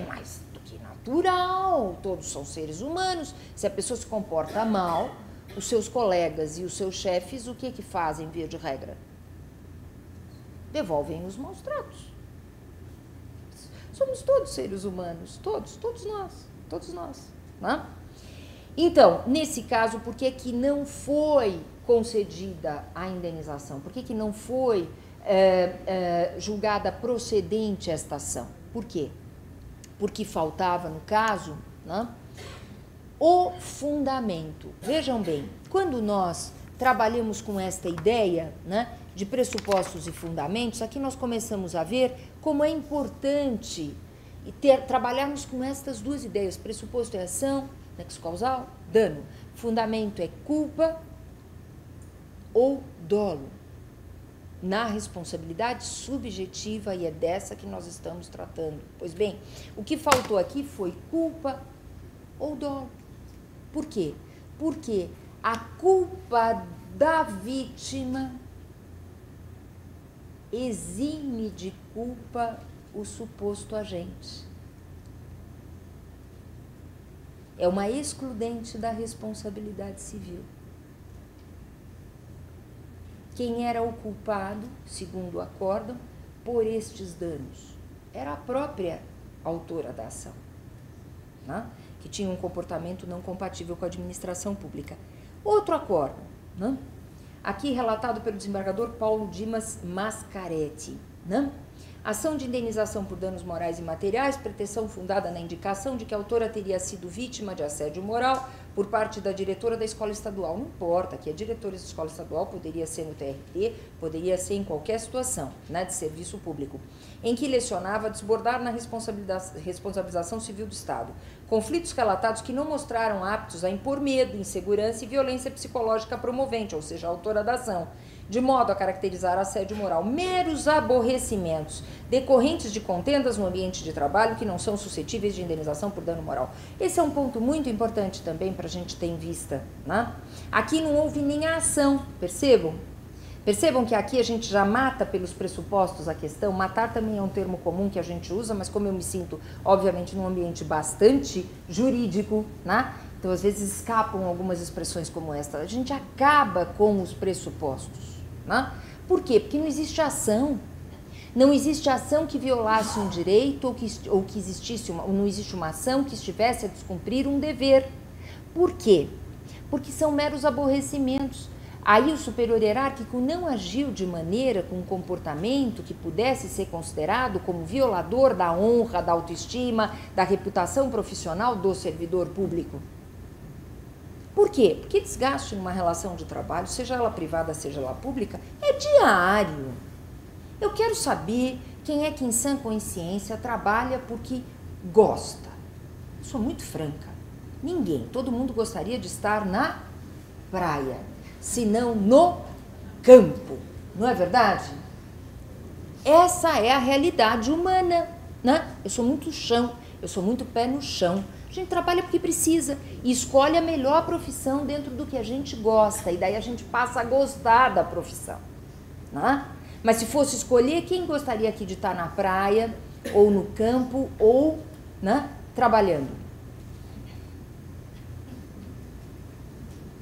mais do que natural, todos são seres humanos. Se a pessoa se comporta mal, os seus colegas e os seus chefes, o que fazem, via de regra? Devolvem os maus tratos. Somos todos seres humanos, todos nós, né? Então, nesse caso, por que que não foi concedida a indenização? Por que que não foi julgada procedente esta ação? Por quê? Porque faltava, no caso, né, o fundamento. Vejam bem, quando nós trabalhamos com esta ideia, né, de pressupostos e fundamentos, aqui nós começamos a ver como é importante trabalharmos com estas duas ideias. Pressuposto é ação, nexo causal, dano. Fundamento é culpa ou dolo. Na responsabilidade subjetiva, e é dessa que nós estamos tratando. Pois bem, o que faltou aqui foi culpa ou dolo. Por quê? Porque a culpa da vítima exime de culpa o suposto agente. É uma excludente da responsabilidade civil. Quem era o culpado, segundo o acórdão, por estes danos? Era a própria autora da ação, né? que tinham um comportamento não compatível com a administração pública. Outro acórdão, né? Aqui relatado pelo desembargador Paulo Dimas Mascaretti, né? Ação de indenização por danos morais e materiais, pretensão fundada na indicação de que a autora teria sido vítima de assédio moral por parte da diretora da escola estadual. Não importa, que a diretora da escola estadual poderia ser no TRT, poderia ser em qualquer situação, né, de serviço público, em que lecionava desbordar na responsabilização civil do Estado. Conflitos relatados que não mostraram aptos a impor medo, insegurança e violência psicológica promovente, ou seja, a autora da ação, de modo a caracterizar assédio moral, meros aborrecimentos decorrentes de contendas no ambiente de trabalho que não são suscetíveis de indenização por dano moral. Esse é um ponto muito importante também para a gente ter em vista, né? Aqui não houve nem a ação, percebam? Percebam que aqui a gente já mata pelos pressupostos a questão. Matar também é um termo comum que a gente usa, mas como eu me sinto, obviamente, num ambiente bastante jurídico, né? Então, às vezes, escapam algumas expressões como esta. A gente acaba com os pressupostos, né? Por quê? Porque não existe ação. Não existe ação que violasse um direito ou que existisse não existe uma ação que estivesse a descumprir um dever. Por quê? Porque são meros aborrecimentos. Aí o superior hierárquico não agiu de maneira com um comportamento que pudesse ser considerado como violador da honra, da autoestima, da reputação profissional do servidor público. Por quê? Porque desgaste numa relação de trabalho, seja ela privada, seja ela pública, é diário. Eu quero saber quem é que em sã consciência trabalha porque gosta. Eu sou muito franca. Ninguém, todo mundo gostaria de estar na praia, se não no campo, não é verdade? Essa é a realidade humana, né? Eu sou muito chão, eu sou muito pé no chão. A gente trabalha porque precisa e escolhe a melhor profissão dentro do que a gente gosta, e daí a gente passa a gostar da profissão, né? Mas se fosse escolher, quem gostaria aqui de estar na praia, ou no campo, ou, né, trabalhando?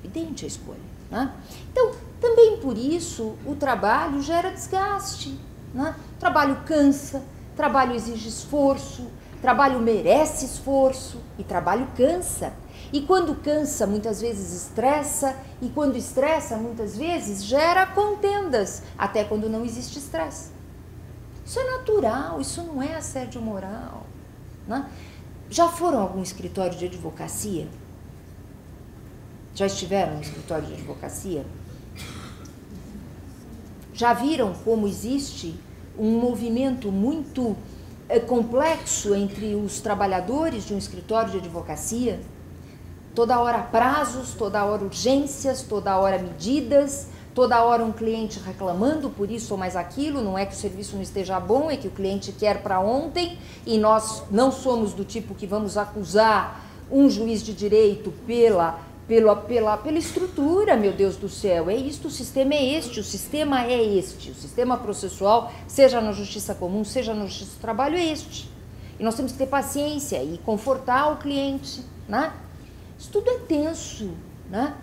Evidente a escolha, né? Então, também por isso, o trabalho gera desgaste, né? O trabalho cansa, trabalho exige esforço, trabalho merece esforço e trabalho cansa. E quando cansa, muitas vezes estressa, e quando estressa, muitas vezes gera contendas, até quando não existe estresse. Isso é natural, isso não é assédio moral, né? Já foram a algum escritório de advocacia? Já estiveram no escritório de advocacia? Já viram como existe um movimento muito complexo entre os trabalhadores de um escritório de advocacia? Toda hora prazos, toda hora urgências, toda hora medidas, toda hora um cliente reclamando por isso ou mais aquilo. Não é que o serviço não esteja bom, é que o cliente quer para ontem, e nós não somos do tipo que vamos acusar um juiz de direito pela estrutura, meu Deus do céu. É isto, o sistema é este, o sistema processual, seja na justiça comum, seja na justiça do trabalho, é este. E nós temos que ter paciência e confortar o cliente, né? Isso tudo é tenso, né?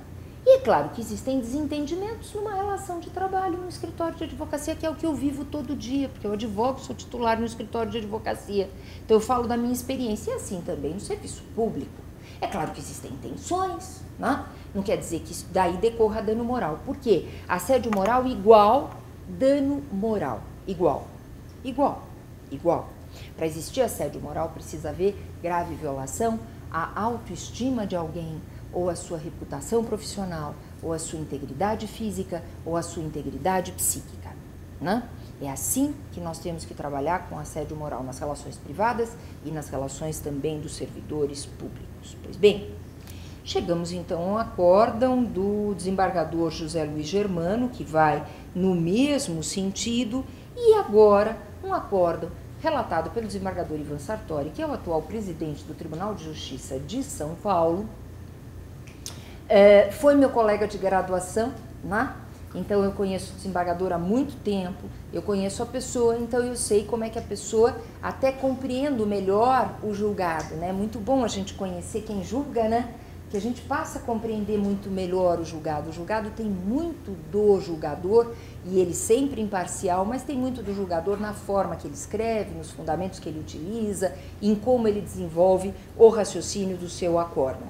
E é claro que existem desentendimentos numa relação de trabalho no escritório de advocacia, que é o que eu vivo todo dia, porque eu advogo, sou titular no escritório de advocacia. Então eu falo da minha experiência, e assim também no serviço público. É claro que existem tensões, né? Não quer dizer que isso daí decorra dano moral. Por quê? Assédio moral igual dano moral. Igual. Para existir assédio moral precisa haver grave violação à autoestima de alguém, ou a sua reputação profissional, ou a sua integridade física, ou a sua integridade psíquica, né? É assim que nós temos que trabalhar com assédio moral nas relações privadas e nas relações também dos servidores públicos. Pois bem, chegamos então ao acórdão do desembargador José Luiz Germano, que vai no mesmo sentido, e agora um acórdão relatado pelo desembargador Ivan Sartori, que é o atual presidente do Tribunal de Justiça de São Paulo. Foi meu colega de graduação, né? Então eu conheço o desembargador há muito tempo, eu conheço a pessoa, então eu sei como é que a pessoa até compreendo melhor o julgado, né? Muito bom a gente conhecer quem julga, né? Que a gente passa a compreender muito melhor o julgado. O julgado tem muito do julgador e ele sempre imparcial, mas tem muito do julgador na forma que ele escreve, nos fundamentos que ele utiliza, em como ele desenvolve o raciocínio do seu acórdão.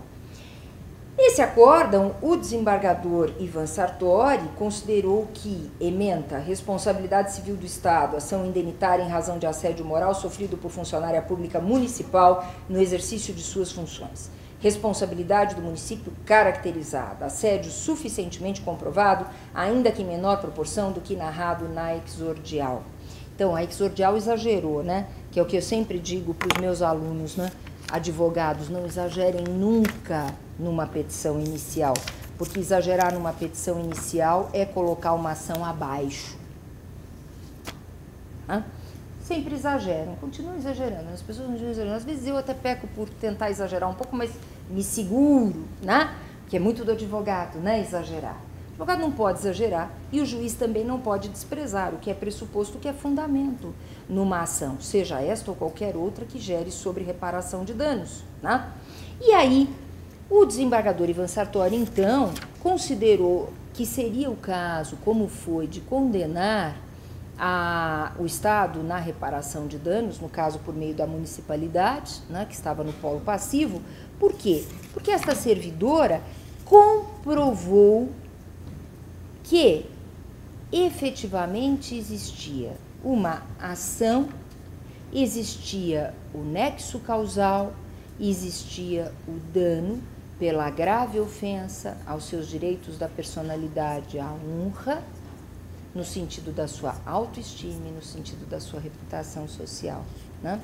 Nesse acórdão, o desembargador Ivan Sartori considerou que, ementa, responsabilidade civil do Estado, ação indenitária em razão de assédio moral sofrido por funcionária pública municipal no exercício de suas funções. Responsabilidade do município caracterizada, assédio suficientemente comprovado, ainda que em menor proporção do que narrado na exordial. Então, a exordial exagerou, né? Que é o que eu sempre digo para os meus alunos, né? Advogados, não exagerem nunca numa petição inicial, porque exagerar numa petição inicial é colocar uma ação abaixo. Hã? Sempre exageram, continuam exagerando, as pessoas continuam exagerando. Às vezes eu até peco por tentar exagerar um pouco, mas me seguro, né? Que é muito do advogado, né? Exagerar. O advogado não pode exagerar e o juiz também não pode desprezar o que é pressuposto, o que é fundamento numa ação, seja esta ou qualquer outra que gere sobre reparação de danos, né? E aí, o desembargador Ivan Sartori, então, considerou que seria o caso, como foi, de condenar o Estado na reparação de danos, no caso por meio da municipalidade, né, que estava no polo passivo. Por quê? Porque esta servidora comprovou que efetivamente existia uma ação, existia o nexo causal, existia o dano pela grave ofensa aos seus direitos da personalidade, à honra, no sentido da sua autoestima e no sentido da sua reputação social, né?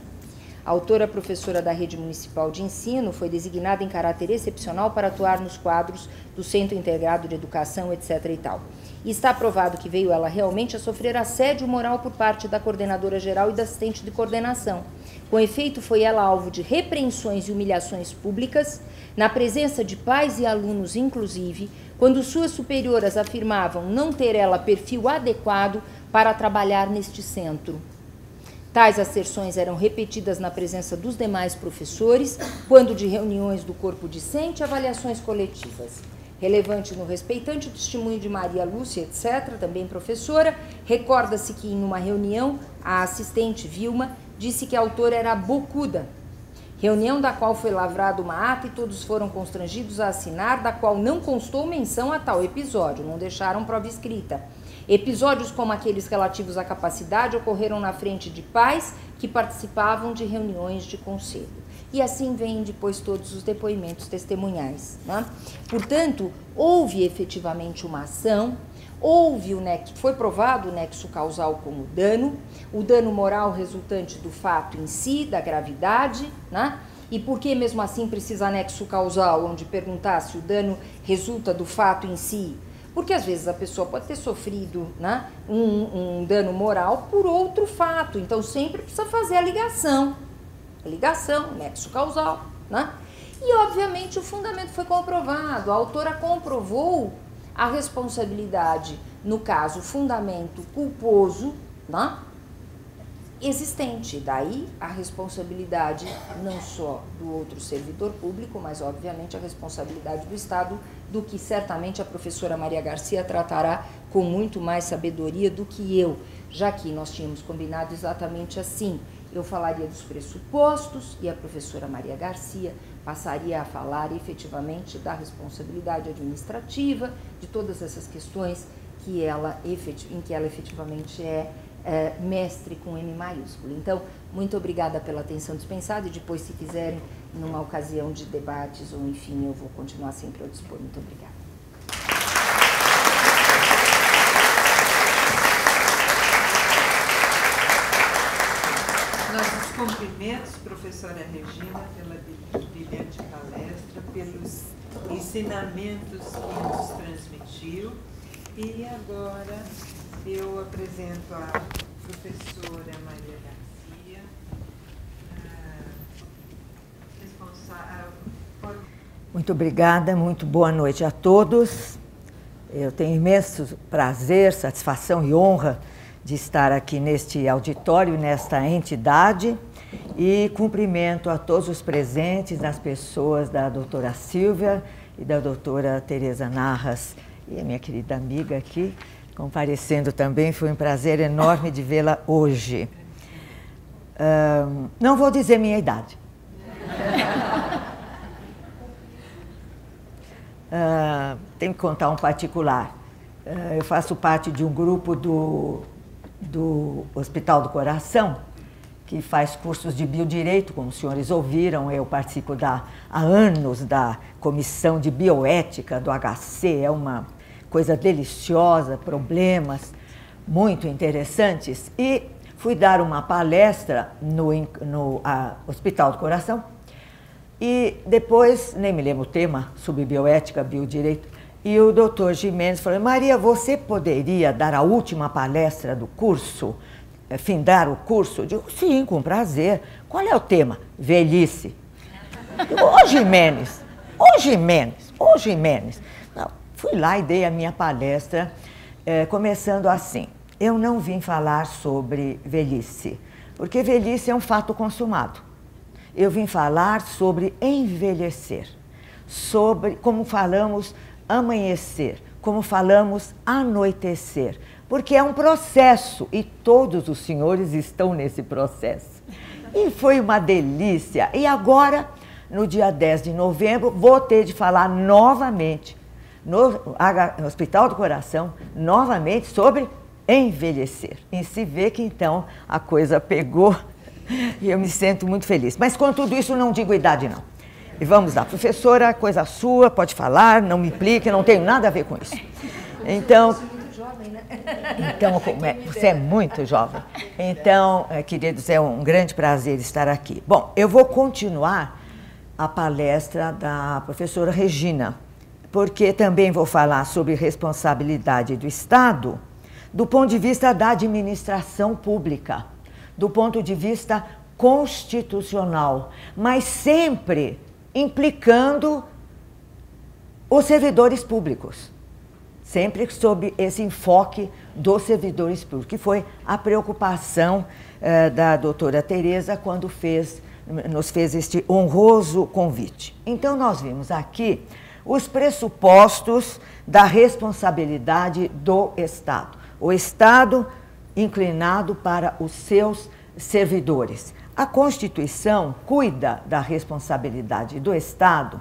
A autora professora da Rede Municipal de Ensino foi designada em caráter excepcional para atuar nos quadros do Centro Integrado de Educação, etc. e tal. E está provado que veio ela realmente a sofrer assédio moral por parte da coordenadora geral e da assistente de coordenação. Com efeito, foi ela alvo de repreensões e humilhações públicas, na presença de pais e alunos, inclusive, quando suas superioras afirmavam não ter ela perfil adequado para trabalhar neste centro. Tais asserções eram repetidas na presença dos demais professores, quando de reuniões do corpo discente e avaliações coletivas. Relevante no respeitante o testemunho de Maria Lúcia, etc., também professora, recorda-se que em uma reunião a assistente Vilma disse que a autora era bocuda, reunião da qual foi lavrada uma ata e todos foram constrangidos a assinar, da qual não constou menção a tal episódio, não deixaram prova escrita. Episódios como aqueles relativos à capacidade ocorreram na frente de pais que participavam de reuniões de conselho. E assim vêm depois todos os depoimentos testemunhais, né? Portanto, houve efetivamente uma ação, houve o nexo, foi provado o nexo causal como dano, o dano moral resultante do fato em si, da gravidade, né? E por que mesmo assim precisa nexo causal, onde perguntar se o dano resulta do fato em si? Porque às vezes a pessoa pode ter sofrido, né, um dano moral por outro fato, então sempre precisa fazer a ligação, nexo causal, né? E obviamente o fundamento foi comprovado, a autora comprovou a responsabilidade, no caso, fundamento culposo, né, existente. Daí a responsabilidade não só do outro servidor público, mas obviamente a responsabilidade do Estado, do que certamente a professora Maria Garcia tratará com muito mais sabedoria do que eu, já que nós tínhamos combinado exatamente assim. Eu falaria dos pressupostos e a professora Maria Garcia passaria a falar efetivamente da responsabilidade administrativa, de todas essas questões que em que ela efetivamente é mestre com M maiúsculo. Então, muito obrigada pela atenção dispensada e depois, se quiserem, numa ocasião de debates ou enfim, eu vou continuar sempre ao dispor. Muito obrigada. Nossos cumprimentos, professora Regina, pela brilhante palestra, pelos ensinamentos que nos transmitiu. E agora eu apresento a professora Maria Garcia, responsável por... Muito obrigada, muito boa noite a todos. Eu tenho imenso prazer, satisfação e honra de estar aqui neste auditório, nesta entidade, e cumprimento a todos os presentes, as pessoas da doutora Silvia e da doutora Tereza Narras, e a minha querida amiga aqui, comparecendo também. Foi um prazer enorme de vê-la hoje. Não vou dizer minha idade. Tenho que contar um particular. Eu faço parte de um grupo do Hospital do Coração, que faz cursos de biodireito, como os senhores ouviram. Eu participo há anos da comissão de bioética do HC. É uma coisa deliciosa, problemas muito interessantes. E fui dar uma palestra no Hospital do Coração. E depois, nem me lembro o tema, sobre bioética, biodireito, e o doutor Gimenez falou: Maria, você poderia dar a última palestra do curso, findar o curso? Eu digo, sim, com prazer. Qual é o tema? Velhice. Ô Gimenez. Não, fui lá e dei a minha palestra, começando assim: eu não vim falar sobre velhice, porque velhice é um fato consumado. Eu vim falar sobre envelhecer, sobre como falamos amanhecer, como falamos anoitecer, porque é um processo e todos os senhores estão nesse processo. E foi uma delícia. E agora, no dia 10 de novembro, vou ter de falar novamente, no Hospital do Coração, novamente sobre envelhecer. E se vê que então a coisa pegou e eu me sinto muito feliz. Mas com tudo isso não digo idade não. E vamos lá, professora, coisa sua, pode falar, não me implique, não tenho nada a ver com isso. Então, você é muito jovem. Então, queridos, é um grande prazer estar aqui. Bom, eu vou continuar a palestra da professora Regina, porque também vou falar sobre responsabilidade do Estado do ponto de vista da administração pública, do ponto de vista constitucional, mas sempre implicando os servidores públicos, sempre sob esse enfoque dos servidores públicos, que foi a preocupação da doutora Tereza quando nos fez este honroso convite. Então, nós vimos aqui os pressupostos da responsabilidade do Estado. O Estado inclinado para os seus servidores. A Constituição cuida da responsabilidade do Estado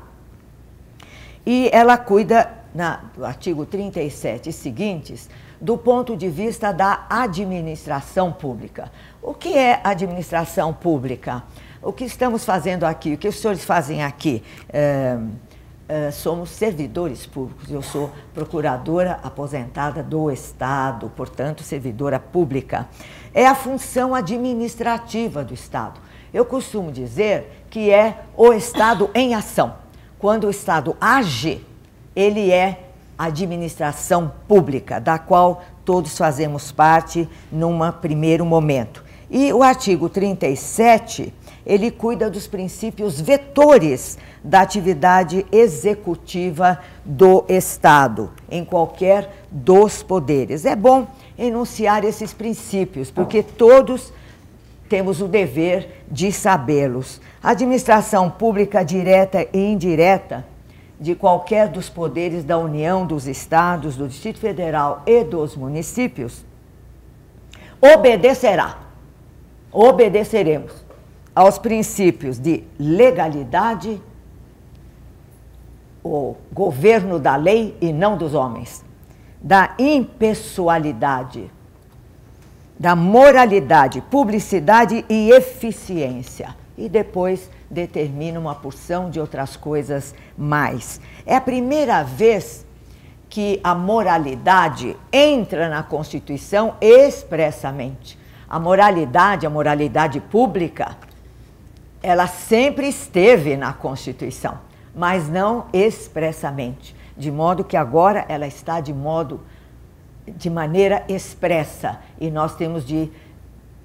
e ela cuida, no artigo 37 e seguintes, do ponto de vista da administração pública. O que é administração pública? O que estamos fazendo aqui, o que os senhores fazem aqui? Somos servidores públicos. Eu sou procuradora aposentada do Estado, portanto, servidora pública. É a função administrativa do Estado. Eu costumo dizer que é o Estado em ação. Quando o Estado age, ele é administração pública, da qual todos fazemos parte num primeiro momento. E o artigo 37, ele cuida dos princípios vetores da atividade executiva do Estado, em qualquer dos poderes. É bom enunciar esses princípios, porque todos temos o dever de sabê-los. A administração pública direta e indireta de qualquer dos poderes da União, dos Estados, do Distrito Federal e dos municípios, obedeceremos aos princípios de legalidade, o governo da lei e não dos homens, da impessoalidade, da moralidade, publicidade e eficiência. E depois determina uma porção de outras coisas mais. É a primeira vez que a moralidade entra na Constituição expressamente. A moralidade pública, ela sempre esteve na Constituição, mas não expressamente. De modo que agora ela está de maneira expressa. E nós temos de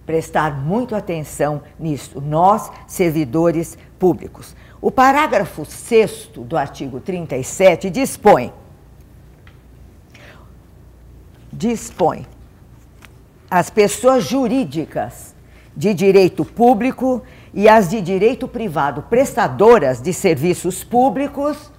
prestar muito atenção nisso, nós, servidores públicos. O parágrafo 6º do artigo 37 dispõe as pessoas jurídicas de direito público e as de direito privado prestadoras de serviços públicos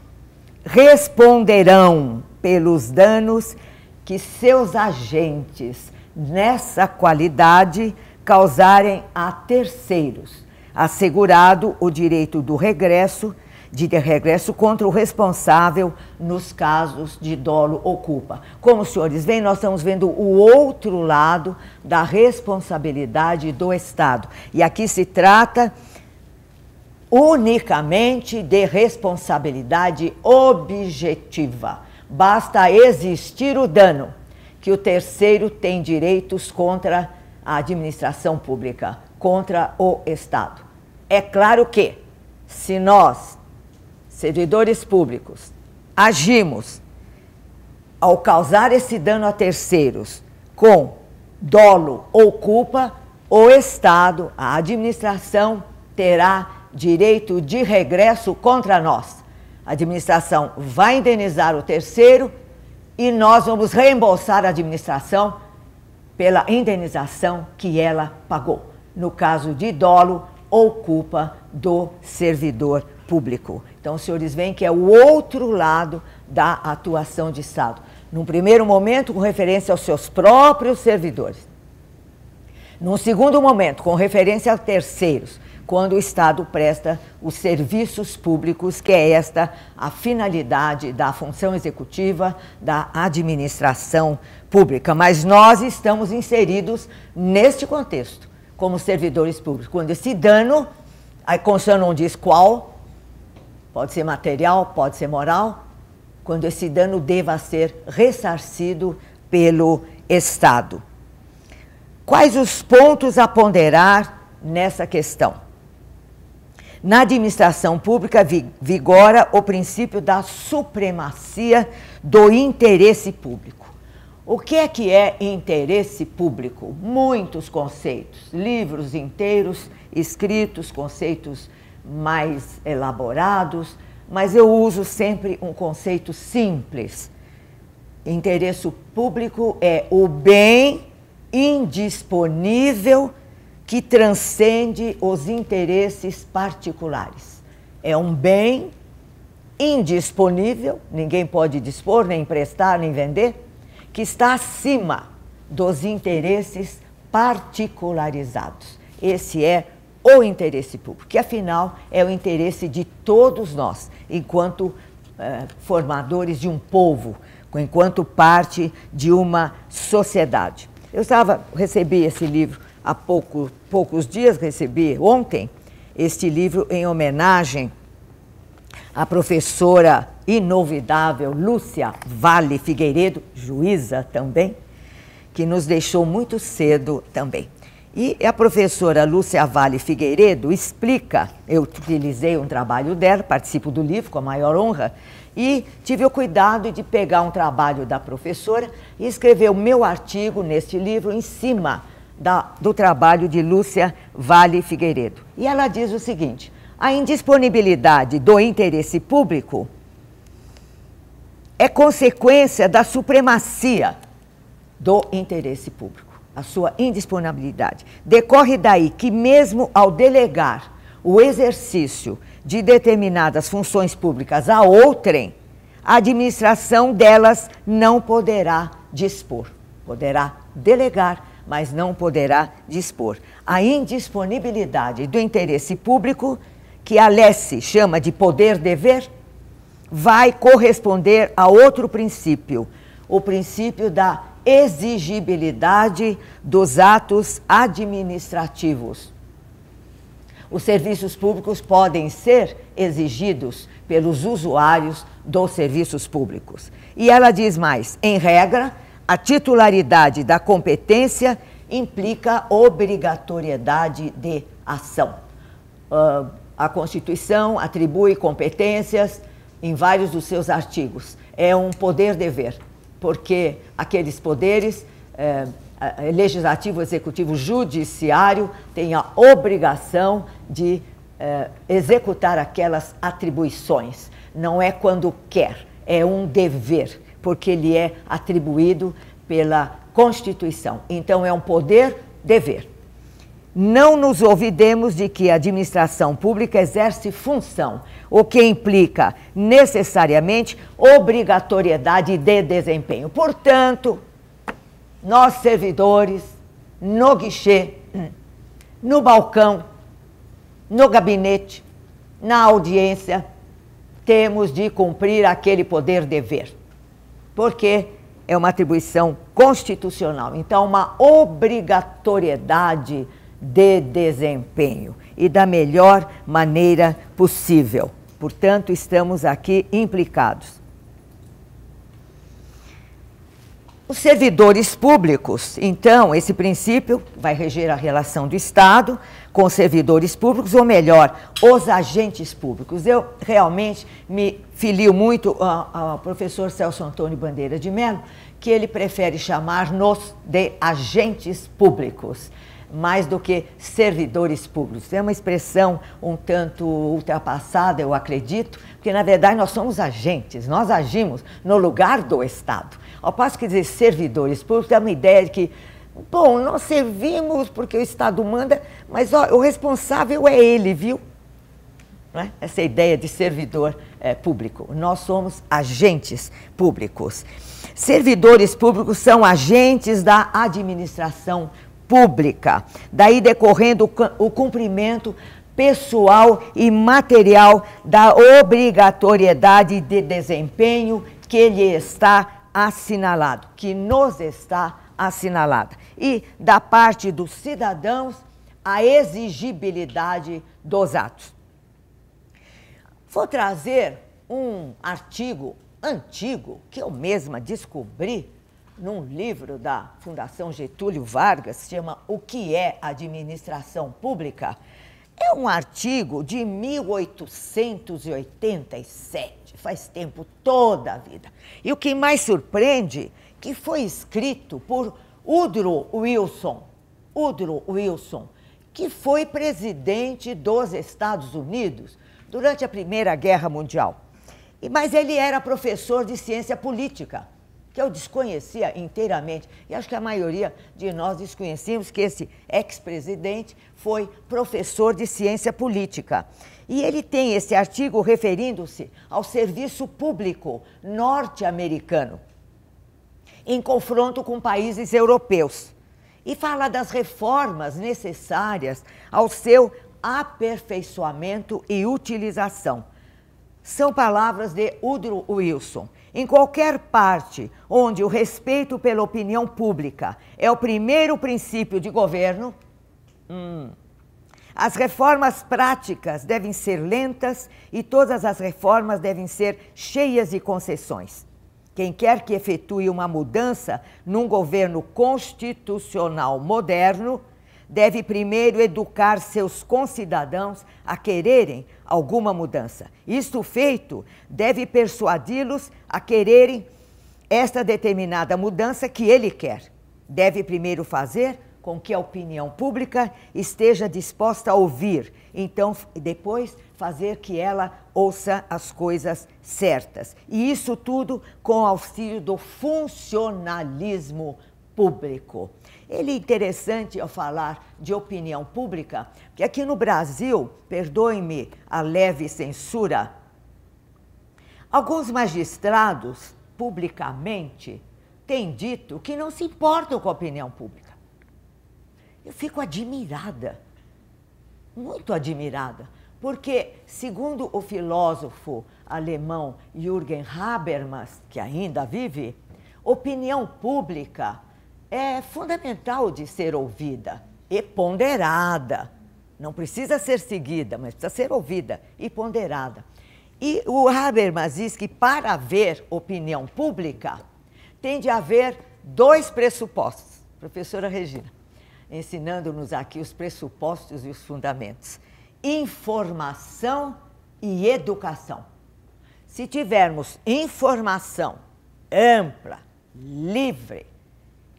responderão pelos danos que seus agentes, nessa qualidade, causarem a terceiros, assegurado o direito do regresso, de regresso contra o responsável nos casos de dolo ou culpa. Como os senhores veem, nós estamos vendo o outro lado da responsabilidade do Estado. E aqui se trata unicamente de responsabilidade objetiva. Basta existir o dano, que o terceiro tem direitos contra a administração pública, contra o Estado. É claro que, se nós, servidores públicos, agimos ao causar esse dano a terceiros com dolo ou culpa, o Estado, a administração, terá direito de regresso contra nós. A administração vai indenizar o terceiro e nós vamos reembolsar a administração pela indenização que ela pagou, no caso de dolo ou culpa do servidor público. Então, os senhores veem que é o outro lado da atuação de Estado. Num primeiro momento, com referência aos seus próprios servidores. Num segundo momento, com referência a terceiros, quando o Estado presta os serviços públicos, que é esta a finalidade da função executiva da administração pública. Mas nós estamos inseridos neste contexto, como servidores públicos. Quando esse dano, a Constituição não diz qual, pode ser material, pode ser moral, quando esse dano deva ser ressarcido pelo Estado. Quais os pontos a ponderar nessa questão? Na administração pública vigora o princípio da supremacia do interesse público. O que é interesse público? Muitos conceitos, livros inteiros escritos, conceitos mais elaborados, mas eu uso sempre um conceito simples. Interesse público é o bem indisponível que transcende os interesses particulares. É um bem indisponível, ninguém pode dispor, nem emprestar, nem vender, que está acima dos interesses particularizados. Esse é o interesse público, que afinal é o interesse de todos nós, enquanto formadores de um povo, enquanto parte de uma sociedade. Recebi esse livro há poucos dias, recebi ontem, este livro em homenagem à professora inovidável Lúcia Vale Figueiredo, juíza também, que nos deixou muito cedo também. E a professora Lúcia Vale Figueiredo explica, eu utilizei um trabalho dela, participo do livro com a maior honra, e tive o cuidado de pegar um trabalho da professora e escrever o meu artigo neste livro em cima do trabalho de Lúcia Vale Figueiredo. E ela diz o seguinte: a indisponibilidade do interesse público é consequência da supremacia do interesse público. A sua indisponibilidade decorre daí que, mesmo ao delegar o exercício de determinadas funções públicas a outrem, a administração delas não poderá dispor. Poderá delegar, mas não poderá dispor. A indisponibilidade do interesse público, que a Lesse chama de poder-dever, vai corresponder a outro princípio, o princípio da exigibilidade dos atos administrativos. Os serviços públicos podem ser exigidos pelos usuários dos serviços públicos. E ela diz mais: em regra, a titularidade da competência implica obrigatoriedade de ação. A Constituição atribui competências em vários dos seus artigos. É um poder-dever, porque aqueles poderes, legislativo, executivo, judiciário, têm a obrigação de executar aquelas atribuições. Não é quando quer, é um dever, porque ele é atribuído pela Constituição. Então, é um poder-dever. não nos olvidemos de que a administração pública exerce função, o que implica necessariamente obrigatoriedade de desempenho. Portanto, nós servidores, no guichê, no balcão, no gabinete, na audiência, temos de cumprir aquele poder-dever, porque é uma atribuição constitucional. Então, uma obrigatoriedade de desempenho e da melhor maneira possível. Portanto, estamos aqui implicados. Os servidores públicos, então, esse princípio vai reger a relação do Estado com os servidores públicos, ou melhor, os agentes públicos. Eu realmente me filio muito ao professor Celso Antônio Bandeira de Mello, que ele prefere chamar-nos de agentes públicos, mais do que servidores públicos. É uma expressão um tanto ultrapassada, eu acredito, porque, na verdade, nós somos agentes, nós agimos no lugar do Estado. Ao passo que dizer servidores públicos é uma ideia de que, bom, nós servimos porque o Estado manda, mas ó, o responsável é ele, viu? Não é? Essa ideia de servidor público. Nós somos agentes públicos. Servidores públicos são agentes da administração pública, daí decorrendo o cumprimento pessoal e material da obrigatoriedade de desempenho que lhe está assinalado, que nos está assinalada, e da parte dos cidadãos a exigibilidade dos atos. Vou trazer um artigo antigo que eu mesma descobri num livro da Fundação Getúlio Vargas, se chama O que é Administração Pública. É um artigo de 1887, faz tempo, toda a vida. E o que mais surpreende, que foi escrito por Woodrow Wilson, que foi presidente dos Estados Unidos durante a Primeira Guerra Mundial. Mas ele era professor de ciência política, que eu desconhecia inteiramente, e acho que a maioria de nós desconhecíamos que esse ex-presidente foi professor de ciência política. E ele tem esse artigo referindo-se ao serviço público norte-americano, em confronto com países europeus, e fala das reformas necessárias ao seu aperfeiçoamento e utilização. São palavras de Woodrow Wilson. Em qualquer parte onde o respeito pela opinião pública é o primeiro princípio de governo, as reformas práticas devem ser lentas e todas as reformas devem ser cheias de concessões. Quem quer que efetue uma mudança num governo constitucional moderno deve primeiro educar seus concidadãos a quererem alguma mudança. Isto feito, deve persuadi-los a quererem esta determinada mudança que ele quer. Deve primeiro fazer com que a opinião pública esteja disposta a ouvir, então depois fazer que ela ouça as coisas certas. E isso tudo com auxílio do funcionalismo público. Ele é interessante ao falar de opinião pública, que aqui no Brasil, perdoe-me a leve censura, alguns magistrados, publicamente, têm dito que não se importam com a opinião pública. Eu fico admirada, muito admirada, porque, segundo o filósofo alemão Jürgen Habermas, que ainda vive, opinião pública é fundamental de ser ouvida e ponderada. Não precisa ser seguida, mas precisa ser ouvida e ponderada. E o Habermas diz que para haver opinião pública tem de haver dois pressupostos. Professora Regina, ensinando-nos aqui os pressupostos e os fundamentos. Informação e educação. Se tivermos informação ampla, livre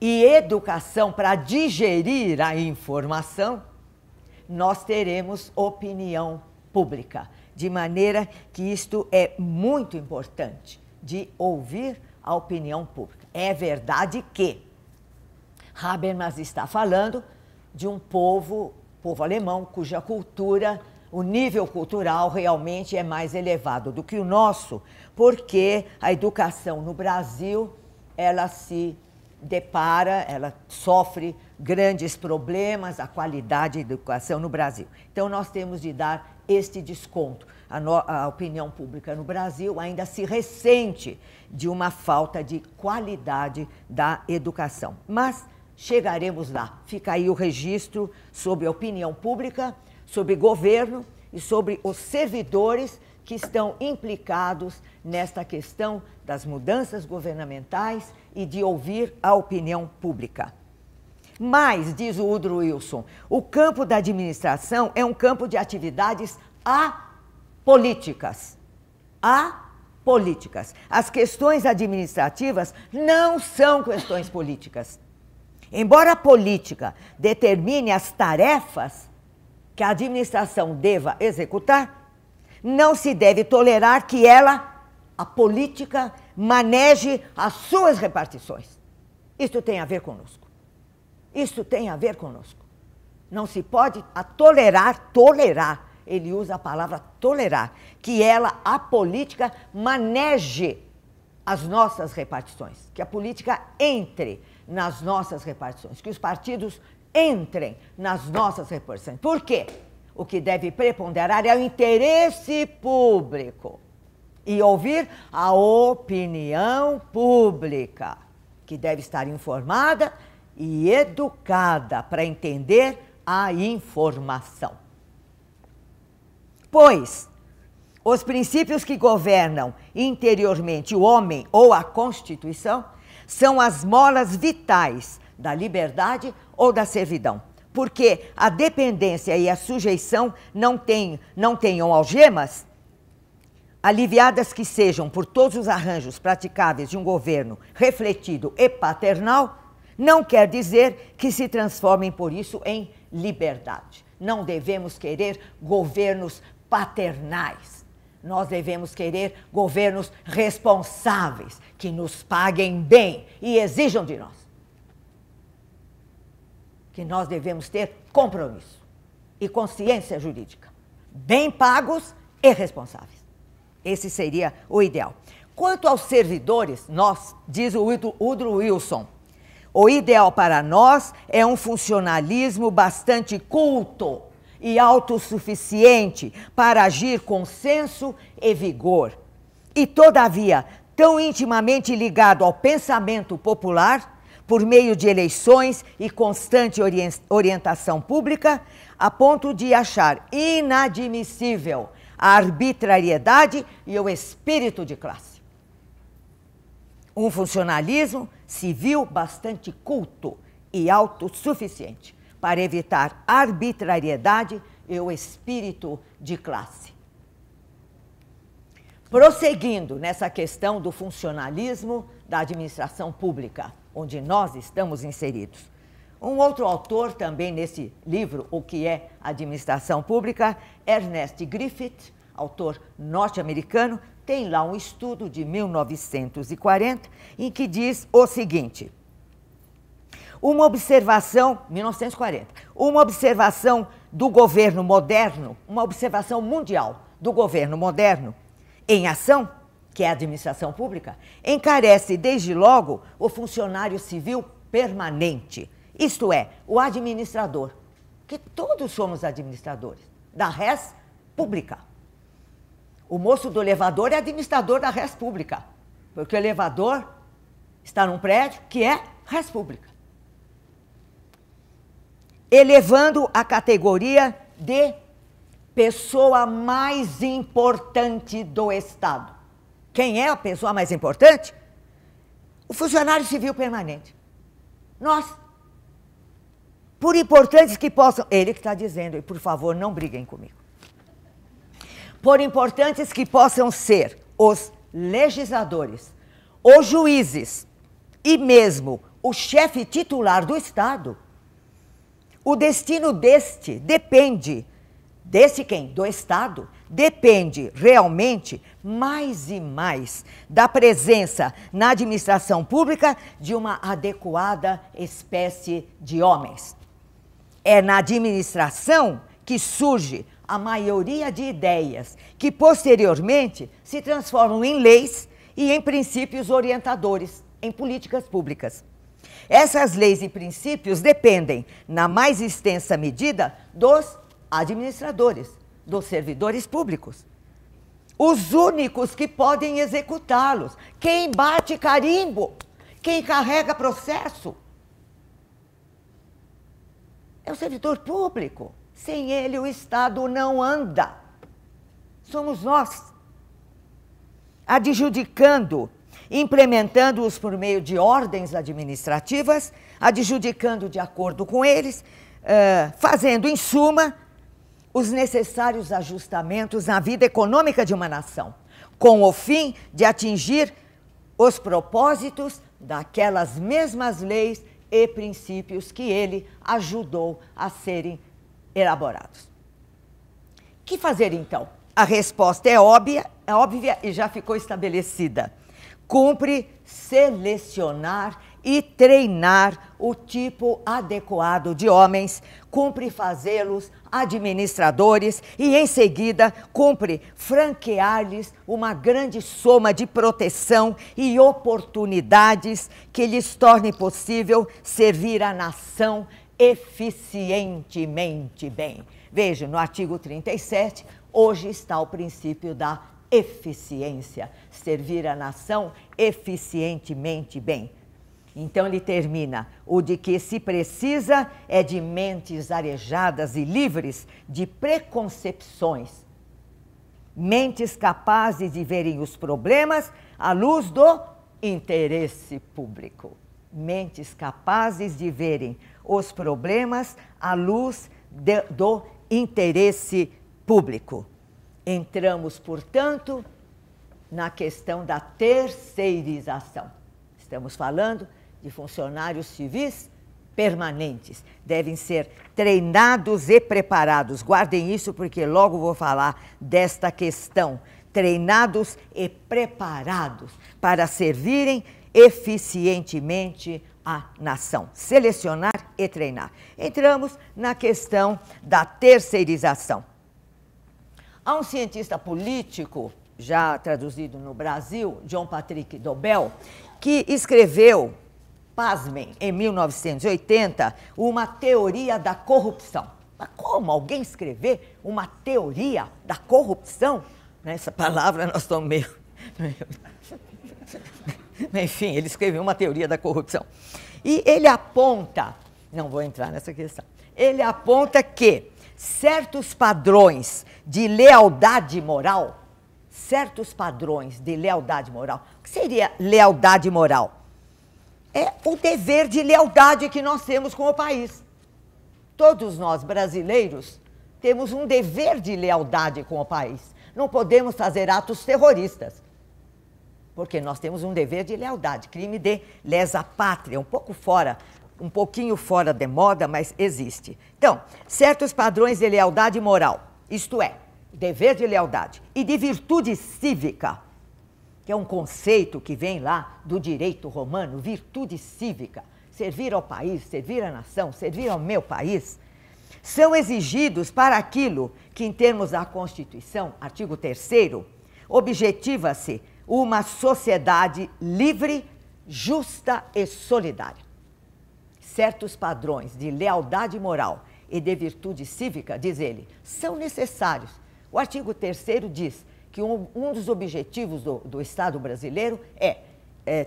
e educação para digerir a informação, nós teremos opinião pública. De maneira que isto é muito importante, de ouvir a opinião pública. É verdade que Habermas está falando de um povo povo alemão, cuja cultura, o nível cultural realmente é mais elevado do que o nosso, porque a educação no Brasil, ela se depara, ela sofre grandes problemas, a qualidade da educação no Brasil. Então, nós temos de dar este desconto. A opinião pública no Brasil ainda se ressente de uma falta de qualidade da educação. Mas chegaremos lá. Fica aí o registro sobre a opinião pública, sobre governo e sobre os servidores que estão implicados nesta questão das mudanças governamentais e de ouvir a opinião pública. Mas, diz o Woodrow Wilson, o campo da administração é um campo de atividades apolíticas. Apolíticas. As questões administrativas não são questões políticas. Embora a política determine as tarefas que a administração deva executar, não se deve tolerar que a política, maneje as suas repartições. Isto tem a ver conosco. Isto tem a ver conosco. Não se pode tolerar, ele usa a palavra tolerar, que a política, maneje as nossas repartições, que a política entre nas nossas repartições, que os partidos entrem nas nossas repartições. Por quê? O que deve preponderar é o interesse público e ouvir a opinião pública, que deve estar informada e educada para entender a informação. Pois os princípios que governam interiormente o homem ou a Constituição são as molas vitais da liberdade ou da servidão. Porque a dependência e a sujeição não tenham algemas, aliviadas que sejam por todos os arranjos praticáveis de um governo refletido e paternal, não quer dizer que se transformem por isso em liberdade. Não devemos querer governos paternais. Nós devemos querer governos responsáveis, que nos paguem bem e exijam de nós. Que nós devemos ter compromisso e consciência jurídica, bem pagos e responsáveis. Esse seria o ideal. Quanto aos servidores, diz o Woodrow Wilson, o ideal para nós é um funcionalismo bastante culto e autossuficiente para agir com senso e vigor, e, todavia, tão intimamente ligado ao pensamento popular, por meio de eleições e constante orientação pública, a ponto de achar inadmissível a arbitrariedade e o espírito de classe. Um funcionalismo civil bastante culto e autossuficiente para evitar arbitrariedade e o espírito de classe. Prosseguindo nessa questão do funcionalismo da administração pública, onde nós estamos inseridos. Um outro autor também nesse livro, O que é Administração Pública, Ernest Griffith, autor norte-americano, tem lá um estudo de 1940 em que diz o seguinte: 1940, uma observação do governo moderno, uma observação mundial do governo moderno em ação, que é a administração pública, encarece desde logo o funcionário civil permanente, isto é, o administrador, que todos somos administradores, da res pública. O moço do elevador é administrador da res pública, porque o elevador está num prédio que é res pública. Elevando a categoria de pessoa mais importante do Estado. Quem é a pessoa mais importante? O funcionário civil permanente. Nós. Por importantes que possam... Ele que está dizendo, e por favor, não briguem comigo. Por importantes que possam ser os legisladores, os juízes e mesmo o chefe titular do Estado, o destino depende... Desse quem? Do Estado. Depende realmente mais e mais da presença na administração pública de uma adequada espécie de homens. É na administração que surge a maioria de ideias que posteriormente se transformam em leis e em princípios orientadores, em políticas públicas. Essas leis e princípios dependem, na mais extensa medida, dos administradores, dos servidores públicos. Os únicos que podem executá-los, quem bate carimbo, quem carrega processo, é o servidor público. Sem ele, o Estado não anda. Somos nós. Adjudicando, implementando-os por meio de ordens administrativas, adjudicando de acordo com eles, fazendo, em suma, os necessários ajustamentos na vida econômica de uma nação, com o fim de atingir os propósitos daquelas mesmas leis e princípios que ele ajudou a serem elaborados. Que fazer, então? A resposta é óbvia e já ficou estabelecida. Cumpre selecionar e treinar o tipo adequado de homens, cumpre fazê-los administradores e, em seguida, cumpre franquear-lhes uma grande soma de proteção e oportunidades que lhes torne possível servir a nação eficientemente bem. Veja, no artigo 37, hoje está o princípio da eficiência, servir a nação eficientemente bem. Então ele termina, o de que se precisa é de mentes arejadas e livres de preconcepções, mentes capazes de verem os problemas à luz do interesse público. Mentes capazes de verem os problemas à luz do interesse público. Entramos, portanto, na questão da terceirização. Estamos falando de funcionários civis permanentes. Devem ser treinados e preparados. Guardem isso porque logo vou falar desta questão. Treinados e preparados para servirem eficientemente a nação. Selecionar e treinar. Entramos na questão da terceirização. Há um cientista político, já traduzido no Brasil, John Patrick Dobell, que escreveu, pasmem, em 1980, uma teoria da corrupção. Mas como alguém escrever uma teoria da corrupção? Nessa palavra nós estamos meio... Enfim, ele escreveu uma teoria da corrupção. E ele aponta, não vou entrar nessa questão, ele aponta que certos padrões de lealdade moral, o que seria lealdade moral? É o dever de lealdade que nós temos com o país. Todos nós, brasileiros, temos um dever de lealdade com o país. Não podemos fazer atos terroristas, porque nós temos um dever de lealdade, crime de lesa pátria, um pouquinho fora de moda, mas existe. Então, certos padrões de lealdade moral, isto é, dever de lealdade e de virtude cívica, que é um conceito que vem lá do direito romano, virtude cívica, servir ao país, servir à nação, servir ao meu país, são exigidos para aquilo que, em termos da Constituição, artigo 3º, objetiva-se uma sociedade livre, justa e solidária. Certos padrões de lealdade moral e de virtude cívica, diz ele, são necessários. O artigo 3º diz que um dos objetivos do Estado brasileiro é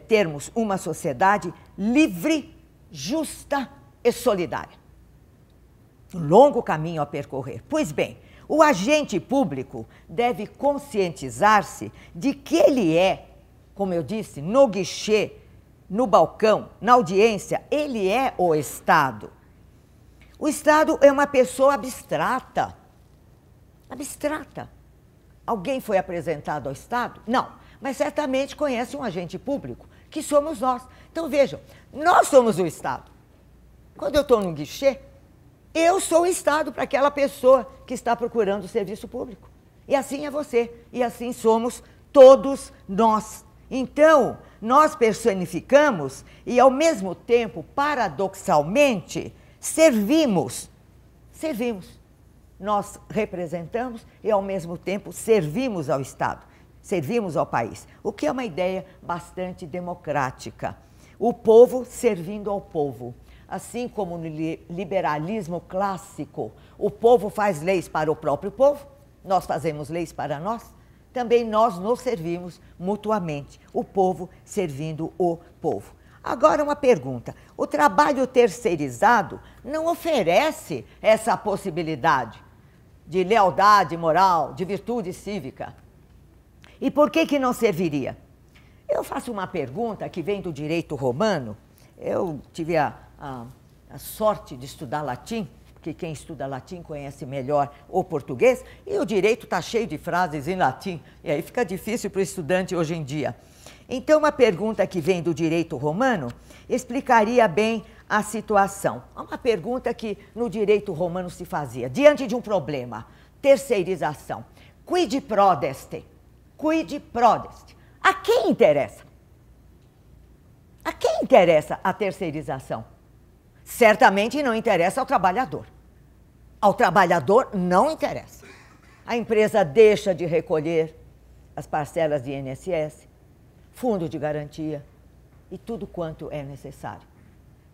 termos uma sociedade livre, justa e solidária. Um longo caminho a percorrer. Pois bem, o agente público deve conscientizar-se de que ele é, como eu disse, no guichê, no balcão, na audiência, ele é o Estado. O Estado é uma pessoa abstrata. Abstrata. Alguém foi apresentado ao Estado? Não, mas certamente conhece um agente público, que somos nós. Então vejam, nós somos o Estado. Quando eu estou no guichê, eu sou o Estado para aquela pessoa que está procurando o serviço público. E assim é você, e assim somos todos nós. Então, nós personificamos e, ao mesmo tempo, paradoxalmente, servimos servimos. Nós representamos e, ao mesmo tempo, servimos ao Estado, servimos ao país, o que é uma ideia bastante democrática. O povo servindo ao povo. Assim como no liberalismo clássico, o povo faz leis para o próprio povo, nós fazemos leis para nós, também nós nos servimos mutuamente, o povo servindo o povo. Agora uma pergunta, o trabalho terceirizado não oferece essa possibilidade de lealdade moral, de virtude cívica. E por que não serviria? Eu faço uma pergunta que vem do direito romano. Eu tive a sorte de estudar latim, porque quem estuda latim conhece melhor o português, e o direito está cheio de frases em latim, e aí fica difícil para o estudante hoje em dia. Então, uma pergunta que vem do direito romano explicaria bem a situação. Uma pergunta que no direito romano se fazia, diante de um problema, terceirização. Quid prodest? Quid prodest? A quem interessa? A quem interessa a terceirização? Certamente não interessa ao trabalhador. Ao trabalhador não interessa. A empresa deixa de recolher as parcelas de INSS, fundo de garantia e tudo quanto é necessário.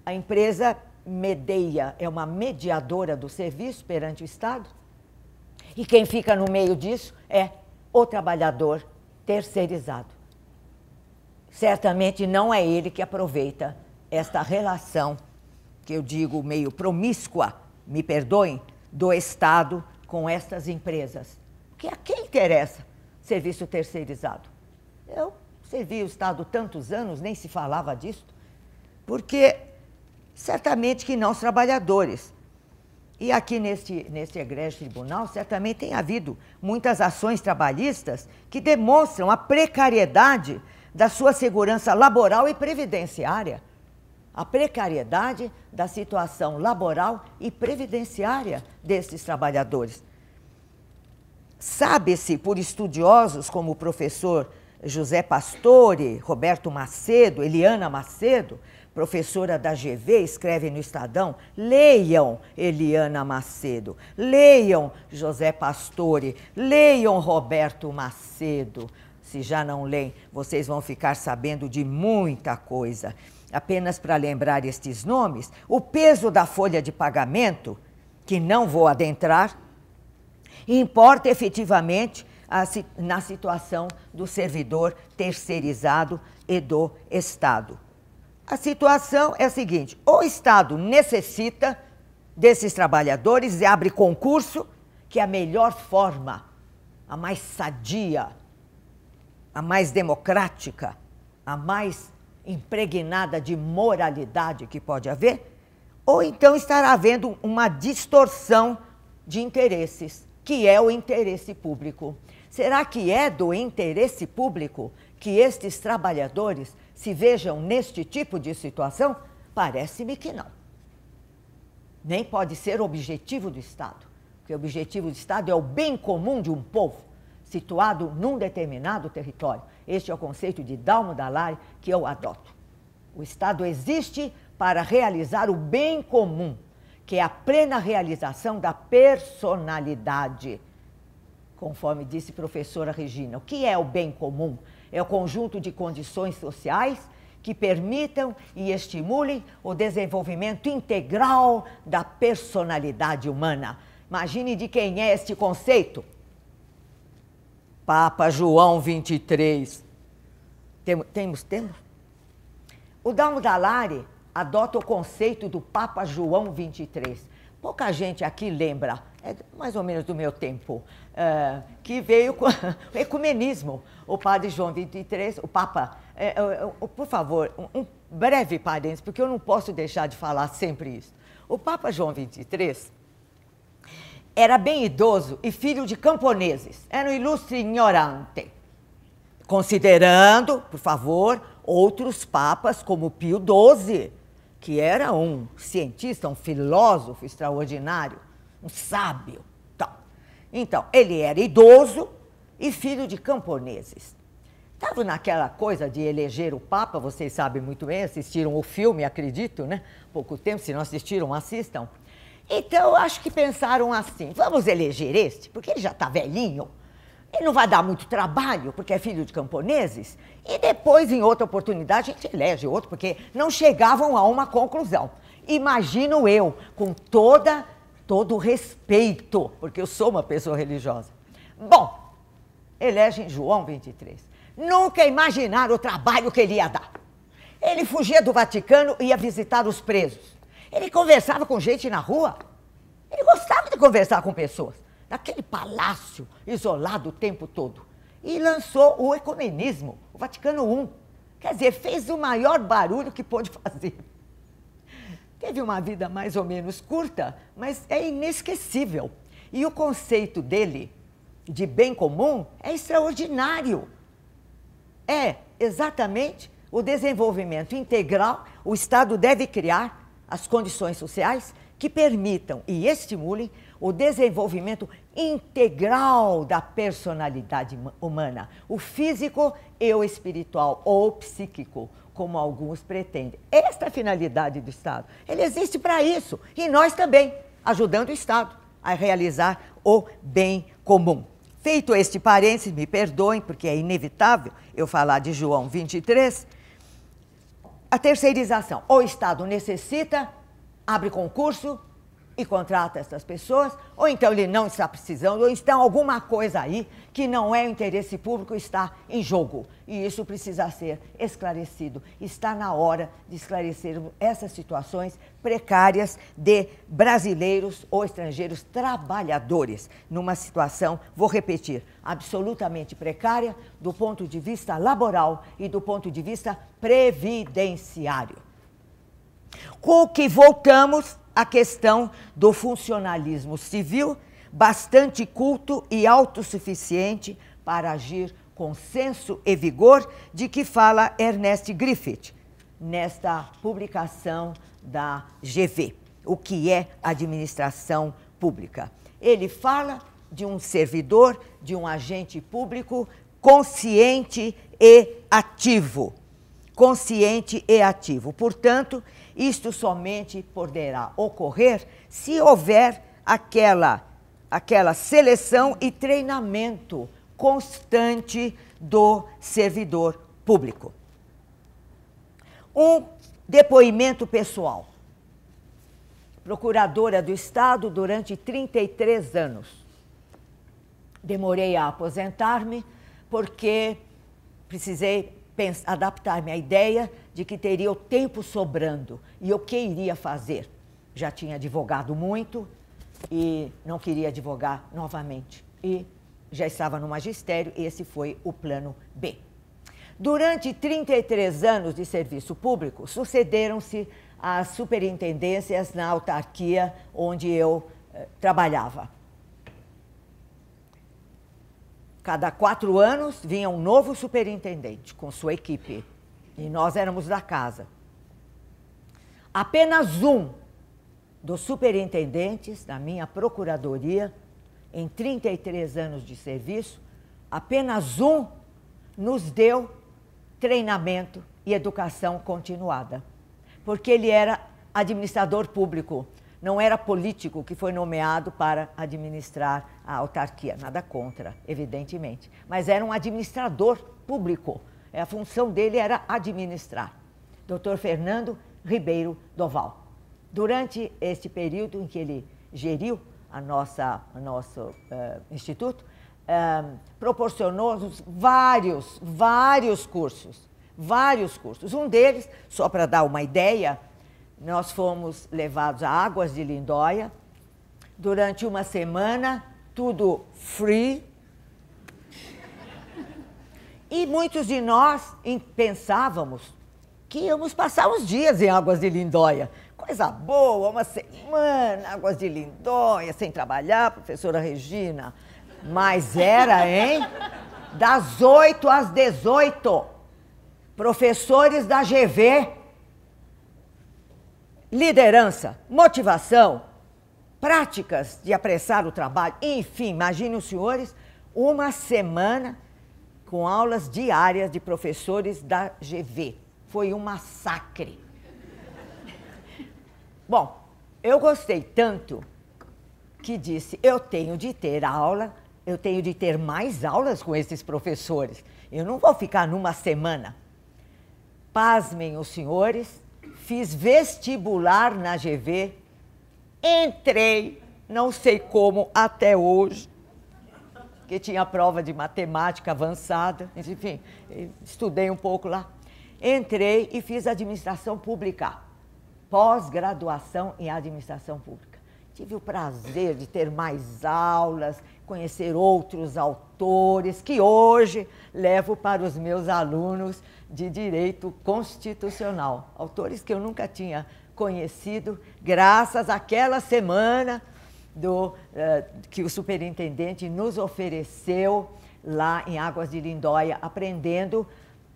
A empresa medeia, é uma mediadora do serviço perante o Estado, e quem fica no meio disso é o trabalhador terceirizado. Certamente não é ele que aproveita esta relação, que eu digo meio promíscua, me perdoem, do Estado com estas empresas. Porque a quem interessa serviço terceirizado? Eu servi o Estado tantos anos, nem se falava disso, porque certamente que não os trabalhadores. E aqui neste egrégio tribunal, certamente tem havido muitas ações trabalhistas que demonstram a precariedade da sua segurança laboral e previdenciária. A precariedade da situação laboral e previdenciária desses trabalhadores. Sabe-se por estudiosos como o professor José Pastore, Roberto Macedo, Eliana Macedo, professora da GV, escreve no Estadão, leiam Eliana Macedo, leiam José Pastore, leiam Roberto Macedo. Se já não leem, vocês vão ficar sabendo de muita coisa. Apenas para lembrar estes nomes, o peso da folha de pagamento, que não vou adentrar, importa efetivamente na situação do servidor terceirizado e do Estado. A situação é a seguinte, o Estado necessita desses trabalhadores e abre concurso, que é a melhor forma, a mais sadia, a mais democrática, a mais impregnada de moralidade que pode haver, ou então estará havendo uma distorção de interesses, que é o interesse público. Será que é do interesse público que estes trabalhadores se vejam neste tipo de situação? Parece-me que não. Nem pode ser objetivo do Estado, porque o objetivo do Estado é o bem comum de um povo, situado num determinado território. Este é o conceito de Dalmo Dallari que eu adoto. O Estado existe para realizar o bem comum, que é a plena realização da personalidade. Conforme disse a professora Regina, o que é o bem comum? É o conjunto de condições sociais que permitam e estimulem o desenvolvimento integral da personalidade humana. Imagine de quem é este conceito. Papa João 23. Temos? O Dalmo Dallari adota o conceito do Papa João 23. Pouca gente aqui lembra, é mais ou menos do meu tempo, que veio com o ecumenismo. O padre João 23, o Papa, por favor, um breve parênteses, porque eu não posso deixar de falar sempre isso. O Papa João 23 era bem idoso e filho de camponeses, era um ilustre ignorante. Considerando, por favor, outros papas como Pio XII, que era um cientista, um filósofo extraordinário, um sábio. Então, ele era idoso e filho de camponeses. Estava naquela coisa de eleger o Papa, vocês sabem muito bem, assistiram o filme, acredito, né? Pouco tempo, se não assistiram, assistam. Então, eu acho que pensaram assim, vamos eleger este, porque ele já está velhinho, ele não vai dar muito trabalho, porque é filho de camponeses, e depois, em outra oportunidade, a gente elege outro, porque não chegavam a uma conclusão. Imagino eu, com todo o respeito, porque eu sou uma pessoa religiosa. Bom, elegem João 23. Nunca imaginaram o trabalho que ele ia dar. Ele fugia do Vaticano e ia visitar os presos. Ele conversava com gente na rua. Ele gostava de conversar com pessoas. Naquele palácio isolado o tempo todo. E lançou o ecumenismo, o Vaticano I. Quer dizer, fez o maior barulho que pôde fazer. Teve uma vida mais ou menos curta, mas é inesquecível. E o conceito dele de bem comum é extraordinário. É exatamente o desenvolvimento integral. O Estado deve criar as condições sociais que permitam e estimulem o desenvolvimento integral da personalidade humana, o físico e o espiritual, ou psíquico, como alguns pretendem. Esta é a finalidade do Estado. Ele existe para isso, e nós também, ajudando o Estado a realizar o bem comum. Feito este parênteses, me perdoem, porque é inevitável eu falar de João 23, a terceirização. O Estado necessita, abre concurso e contrata essas pessoas, ou então ele não está precisando, ou então alguma coisa aí que não é o interesse público está em jogo. E isso precisa ser esclarecido. Está na hora de esclarecer essas situações precárias de brasileiros ou estrangeiros trabalhadores, numa situação, vou repetir, absolutamente precária do ponto de vista laboral e do ponto de vista previdenciário. Com o que voltamos à questão do funcionalismo civil, bastante culto e autossuficiente para agir com senso e vigor, de que fala Ernest Griffith, nesta publicação da GV, o que é administração pública. Ele fala de um servidor, de um agente público consciente e ativo. Consciente e ativo. Portanto, isto somente poderá ocorrer se houver aquela seleção e treinamento constante do servidor público. Um depoimento pessoal. Procuradora do Estado durante 33 anos. Demorei a aposentar-me porque precisei adaptar-me à ideia de que teria o tempo sobrando e o que iria fazer. Já tinha advogado muito e não queria advogar novamente. E já estava no magistério e esse foi o plano B. Durante 33 anos de serviço público, sucederam-se as superintendências na autarquia onde eu trabalhava. Cada 4 anos vinha um novo superintendente com sua equipe. E nós éramos da casa. Apenas um dos superintendentes da minha procuradoria, em 33 anos de serviço, apenas um nos deu treinamento e educação continuada. Porque ele era administrador público, não era político que foi nomeado para administrar a autarquia. Nada contra, evidentemente. Mas era um administrador público. A função dele era administrar. Dr. Fernando Ribeiro Doval. Durante este período em que ele geriu o nosso instituto, proporcionou-nos vários cursos. Um deles, só para dar uma ideia, nós fomos levados a Águas de Lindóia, durante uma semana, tudo free. E muitos de nós pensávamos que íamos passar uns dias em Águas de Lindóia. Coisa boa, uma semana, Águas de Lindóia, sem trabalhar, professora Regina. Mas era, hein? Das 8 às 18. Professores da GV. Liderança, motivação, práticas de apressar o trabalho. Enfim, imaginem os senhores, uma semana com aulas diárias de professores da GV. Foi um massacre. Bom, eu gostei tanto que disse, eu tenho de ter aula, eu tenho de ter mais aulas com esses professores. Eu não vou ficar numa semana. Pasmem os senhores, fiz vestibular na GV, entrei, não sei como, até hoje, que tinha prova de matemática avançada, enfim, estudei um pouco lá. Entrei e fiz administração pública, pós-graduação em administração pública. Tive o prazer de ter mais aulas, conhecer outros autores, que hoje levo para os meus alunos de direito constitucional. Autores que eu nunca tinha conhecido, graças àquela semana que o superintendente nos ofereceu lá em Águas de Lindóia, aprendendo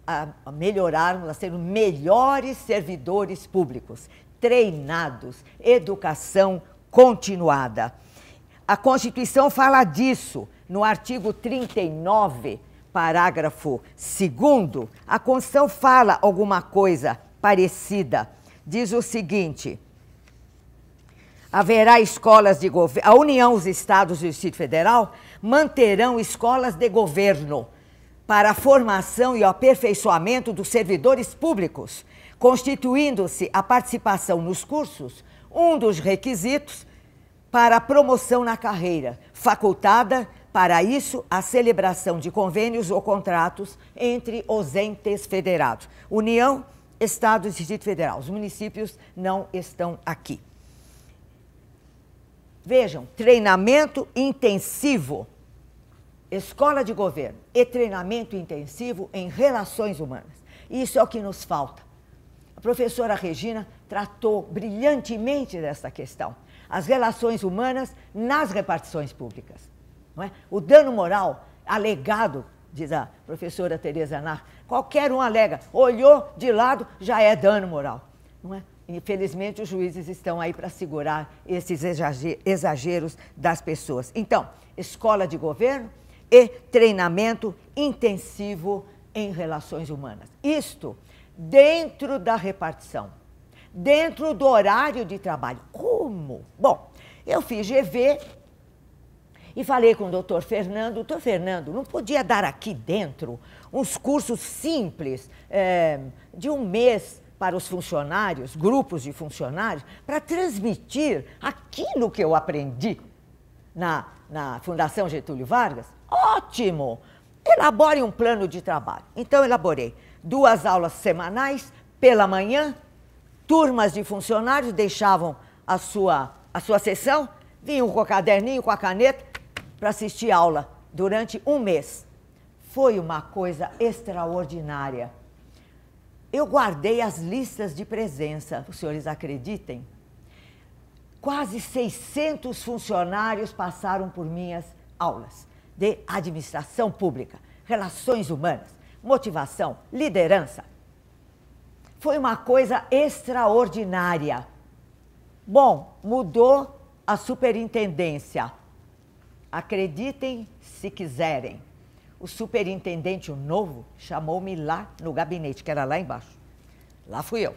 a melhorarmos, a ser melhores servidores públicos, treinados, educação continuada. A Constituição fala disso. No artigo 39, parágrafo 2º, a Constituição fala alguma coisa parecida. Diz o seguinte: haverá escolas de governo. A União, os Estados e o Distrito Federal manterão escolas de governo para a formação e o aperfeiçoamento dos servidores públicos, constituindo-se a participação nos cursos um dos requisitos para a promoção na carreira, facultada para isso a celebração de convênios ou contratos entre os entes federados. União, Estado e Distrito Federal. Os municípios não estão aqui. Vejam, treinamento intensivo, escola de governo e treinamento intensivo em relações humanas. Isso é o que nos falta. A professora Regina tratou brilhantemente dessa questão. As relações humanas nas repartições públicas. Não é? O dano moral alegado, diz a professora Tereza Nar, qualquer um alega, olhou de lado, já é dano moral. Não é? Infelizmente, os juízes estão aí para segurar esses exageros das pessoas. Então, escola de governo e treinamento intensivo em relações humanas. Isto dentro da repartição, dentro do horário de trabalho. Como? Bom, eu fiz GV e falei com o doutor Fernando. Doutor Fernando, não podia dar aqui dentro uns cursos simples de um mês para os funcionários, grupos de funcionários, para transmitir aquilo que eu aprendi na Fundação Getúlio Vargas? Ótimo! Elabore um plano de trabalho. Então, elaborei 2 aulas semanais pela manhã, turmas de funcionários deixavam a sua sessão, vinham com o caderninho, com a caneta, para assistir aula durante um mês. Foi uma coisa extraordinária. Eu guardei as listas de presença, os senhores acreditem? Quase 600 funcionários passaram por minhas aulas de administração pública, relações humanas, motivação, liderança. Foi uma coisa extraordinária. Bom, mudou a superintendência. Acreditem se quiserem. O superintendente, o novo, chamou-me lá no gabinete, que era lá embaixo. Lá fui eu.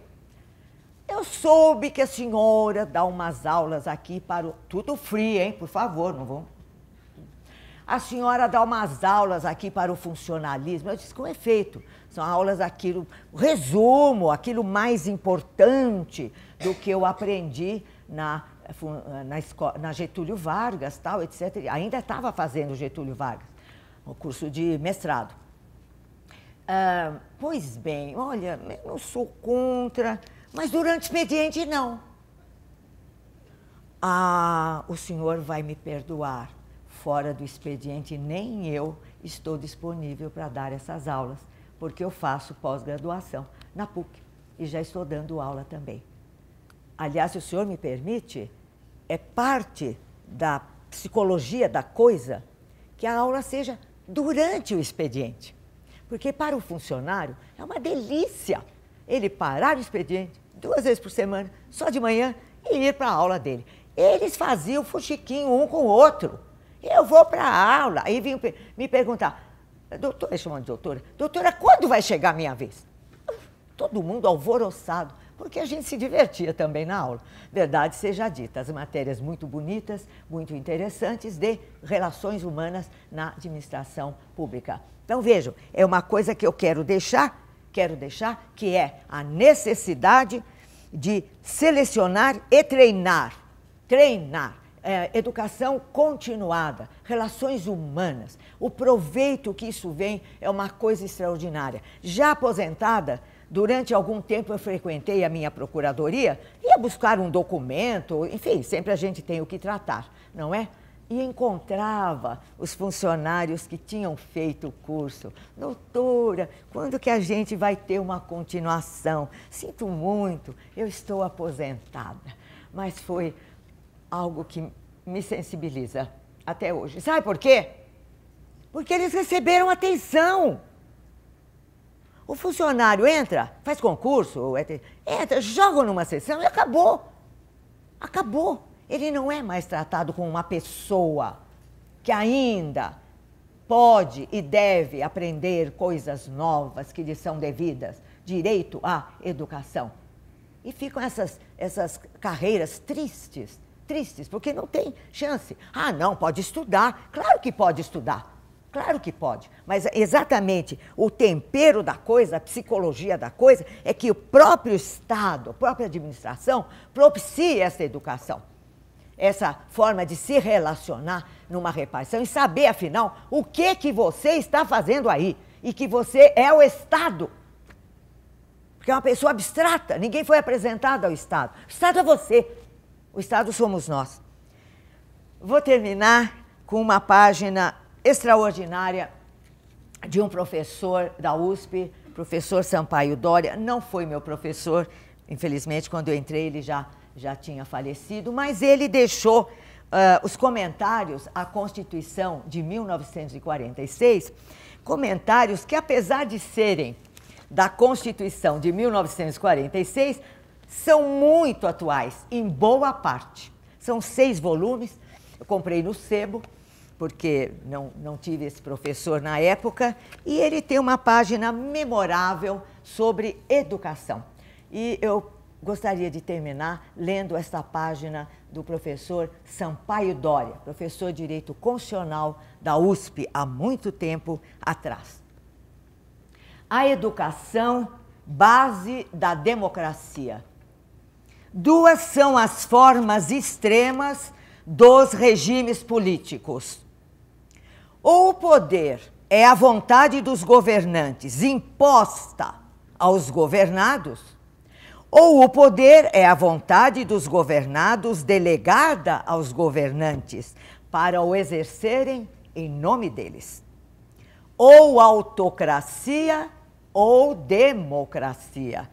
Eu soube que a senhora dá umas aulas aqui para o... Tudo free, hein? Por favor, não vão... A senhora dá umas aulas aqui para o funcionalismo. Eu disse, com efeito, são aulas aquilo, resumo, aquilo mais importante do que eu aprendi na Getúlio Vargas, tal, etc. Ainda estava fazendo Getúlio Vargas, o curso de mestrado. Pois bem, olha, eu não sou contra, mas durante o expediente não. O senhor vai me perdoar. Fora do expediente, nem eu estou disponível para dar essas aulas, porque eu faço pós-graduação na PUC e já estou dando aula também. Aliás, se o senhor me permite, é parte da psicologia da coisa que a aula seja durante o expediente. Porque para o funcionário é uma delícia ele parar o expediente 2 vezes por semana, só de manhã, e ir para a aula dele. Eles faziam fuxiquinho um com o outro. Eu vou para a aula. Aí vinham me perguntar, doutora, chamando de doutora, doutora, quando vai chegar a minha vez? Todo mundo alvoroçado, porque a gente se divertia também na aula. Verdade seja dita, as matérias muito bonitas, muito interessantes de relações humanas na administração pública. Então, vejam, é uma coisa que eu quero deixar, que é a necessidade de selecionar e treinar. Educação continuada, relações humanas, o proveito que isso vem é uma coisa extraordinária. Já aposentada, durante algum tempo eu frequentei a minha procuradoria, ia buscar um documento, enfim, sempre a gente tem o que tratar, não é? E encontrava os funcionários que tinham feito o curso. Doutora, quando que a gente vai ter uma continuação? Sinto muito, eu estou aposentada, mas foi algo que me sensibiliza até hoje. Sabe por quê? Porque eles receberam atenção. O funcionário entra, faz concurso, entra, joga numa sessão e acabou. Acabou. Ele não é mais tratado como uma pessoa que ainda pode e deve aprender coisas novas que lhe são devidas, direito à educação. E ficam essas carreiras tristes, porque não tem chance. Ah, não, pode estudar. Claro que pode estudar. Claro que pode. Mas exatamente o tempero da coisa, a psicologia da coisa, é que o próprio Estado, a própria administração, propicia essa educação. Essa forma de se relacionar numa repartição e saber, afinal, o que você está fazendo aí. E que você é o Estado. Porque é uma pessoa abstrata, ninguém foi apresentado ao Estado. O Estado é você. O Estado somos nós. Vou terminar com uma página extraordinária de um professor da USP, professor Sampaio Dória. Não foi meu professor, infelizmente, quando eu entrei ele já tinha falecido, mas ele deixou os comentários à Constituição de 1946, comentários que, apesar de serem da Constituição de 1946, são muito atuais, em boa parte. São 6 volumes, eu comprei no sebo, porque não tive esse professor na época, e ele tem uma página memorável sobre educação. E eu gostaria de terminar lendo esta página do professor Sampaio Dória, professor de Direito Constitucional da USP há muito tempo atrás. A educação, base da democracia. 2 são as formas extremas dos regimes políticos. Ou o poder é a vontade dos governantes imposta aos governados, ou o poder é a vontade dos governados delegada aos governantes para o exercerem em nome deles. Ou autocracia ou democracia.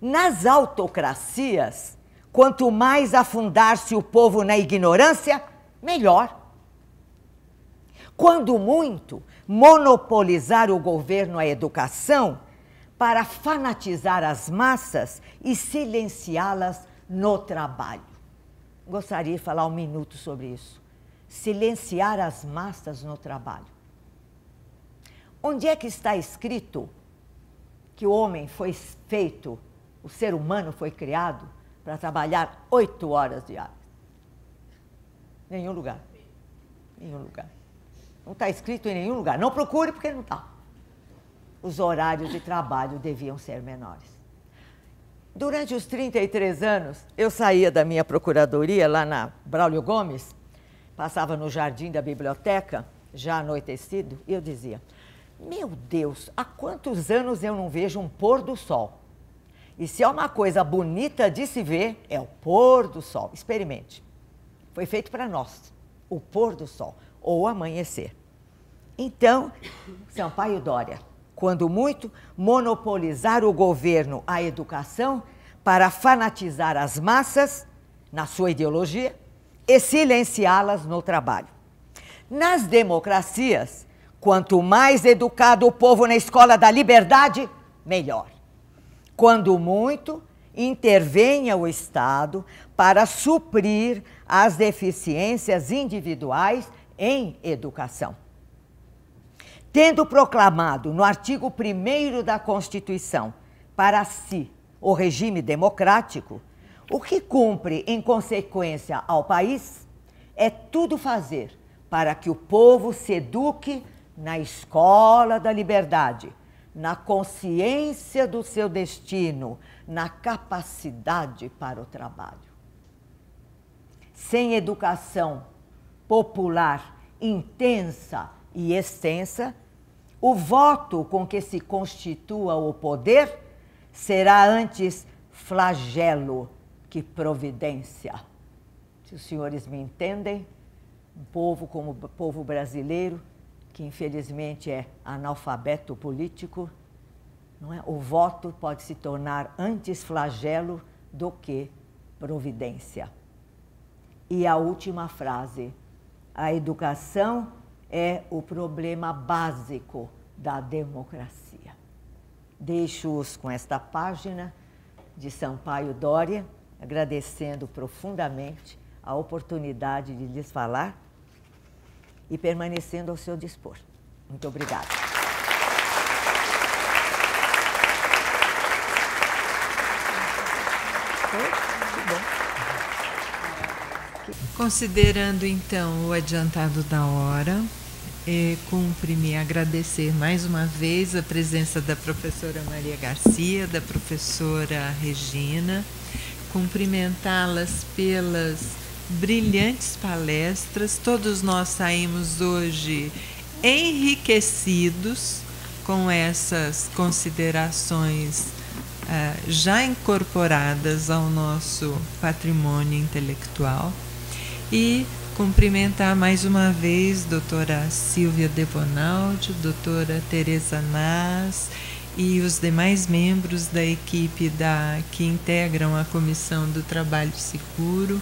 Nas autocracias, quanto mais afundar-se o povo na ignorância, melhor. Quando muito, monopolizar o governo à educação para fanatizar as massas e silenciá-las no trabalho. Gostaria de falar um minuto sobre isso. Silenciar as massas no trabalho. Onde é que está escrito que o homem foi feito, o ser humano foi criado para trabalhar 8 horas diárias? Nenhum lugar. Nenhum lugar. Não está escrito em nenhum lugar. Não procure porque não está. Os horários de trabalho deviam ser menores. Durante os 33 anos, eu saía da minha procuradoria lá na Braulio Gomes, passava no jardim da biblioteca, já anoitecido, e eu dizia: meu Deus, há quantos anos eu não vejo um pôr do sol? E se é uma coisa bonita de se ver, é o pôr do sol. Experimente. Foi feito para nós, o pôr do sol, ou o amanhecer. Então, Sampaio Dória, quando muito, monopolizar o governo à educação para fanatizar as massas na sua ideologia e silenciá-las no trabalho. Nas democracias, quanto mais educado o povo na escola da liberdade, melhor. Quando muito, intervenha o Estado para suprir as deficiências individuais em educação. Tendo proclamado no artigo 1º da Constituição, para si, o regime democrático, o que cumpre em consequência ao país é tudo fazer para que o povo se eduque na escola da liberdade, na consciência do seu destino, na capacidade para o trabalho. Sem educação popular intensa e extensa, o voto com que se constitua o poder será antes flagelo que providência. Se os senhores me entendem, um povo como o povo brasileiro, que infelizmente é analfabeto político, não é? O voto pode se tornar antes flagelo do que providência. E a última frase: a educação é o problema básico da democracia. Deixo-os com esta página de Sampaio Dória, agradecendo profundamente a oportunidade de lhes falar e permanecendo ao seu dispor. Muito obrigada. Considerando então o adiantado da hora, cumpre-me agradecer mais uma vez a presença da professora Maria Garcia, da professora Regina, cumprimentá-las pelas brilhantes palestras. Todos nós saímos hoje enriquecidos com essas considerações já incorporadas ao nosso patrimônio intelectual. E cumprimentar mais uma vez doutora Silvia Debonaldi, doutora Tereza Nas e os demais membros da equipe que integram a Comissão do Trabalho Seguro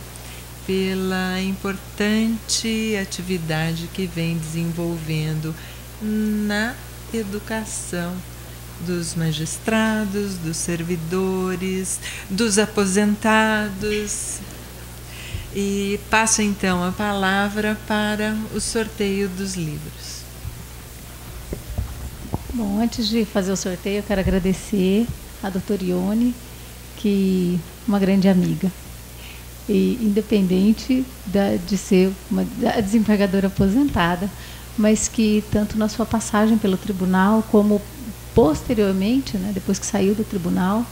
pela importante atividade que vem desenvolvendo na educação dos magistrados, dos servidores, dos aposentados. E passo então a palavra para o sorteio dos livros. Bom, antes de fazer o sorteio, eu quero agradecer a doutora Ione, que é uma grande amiga. E independente de ser uma desembargadora aposentada, mas que tanto na sua passagem pelo tribunal, como posteriormente, né, depois que saiu do tribunal,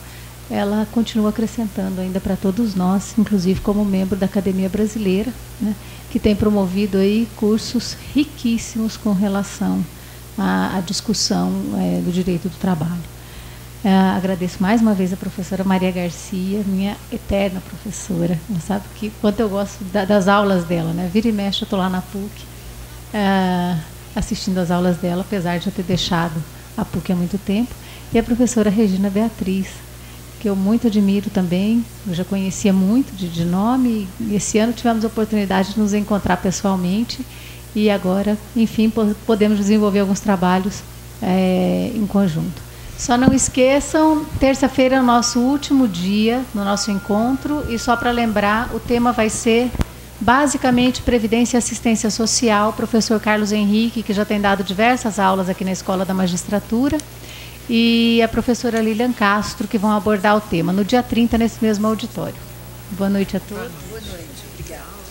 ela continua acrescentando ainda para todos nós, inclusive como membro da Academia Brasileira, né, que tem promovido aí cursos riquíssimos com relação à discussão do direito do trabalho. Agradeço mais uma vez a professora Maria Garcia, minha eterna professora. Ela sabe que quanto eu gosto das aulas dela, né? Vira e mexe, eu estou lá na PUC assistindo às aulas dela, apesar de eu ter deixado a PUC há muito tempo. E a professora Regina Beatriz, que eu muito admiro também, eu já conhecia muito de nome, e esse ano tivemos a oportunidade de nos encontrar pessoalmente, e agora, enfim, podemos desenvolver alguns trabalhos em conjunto. Só não esqueçam, terça-feira é o nosso último dia no nosso encontro, e só para lembrar, o tema vai ser basicamente Previdência e Assistência Social, professor Carlos Henrique, que já tem dado diversas aulas aqui na Escola da Magistratura, e a professora Lilian Castro, que vão abordar o tema no dia 30, nesse mesmo auditório. Boa noite a todos. Boa noite, obrigada.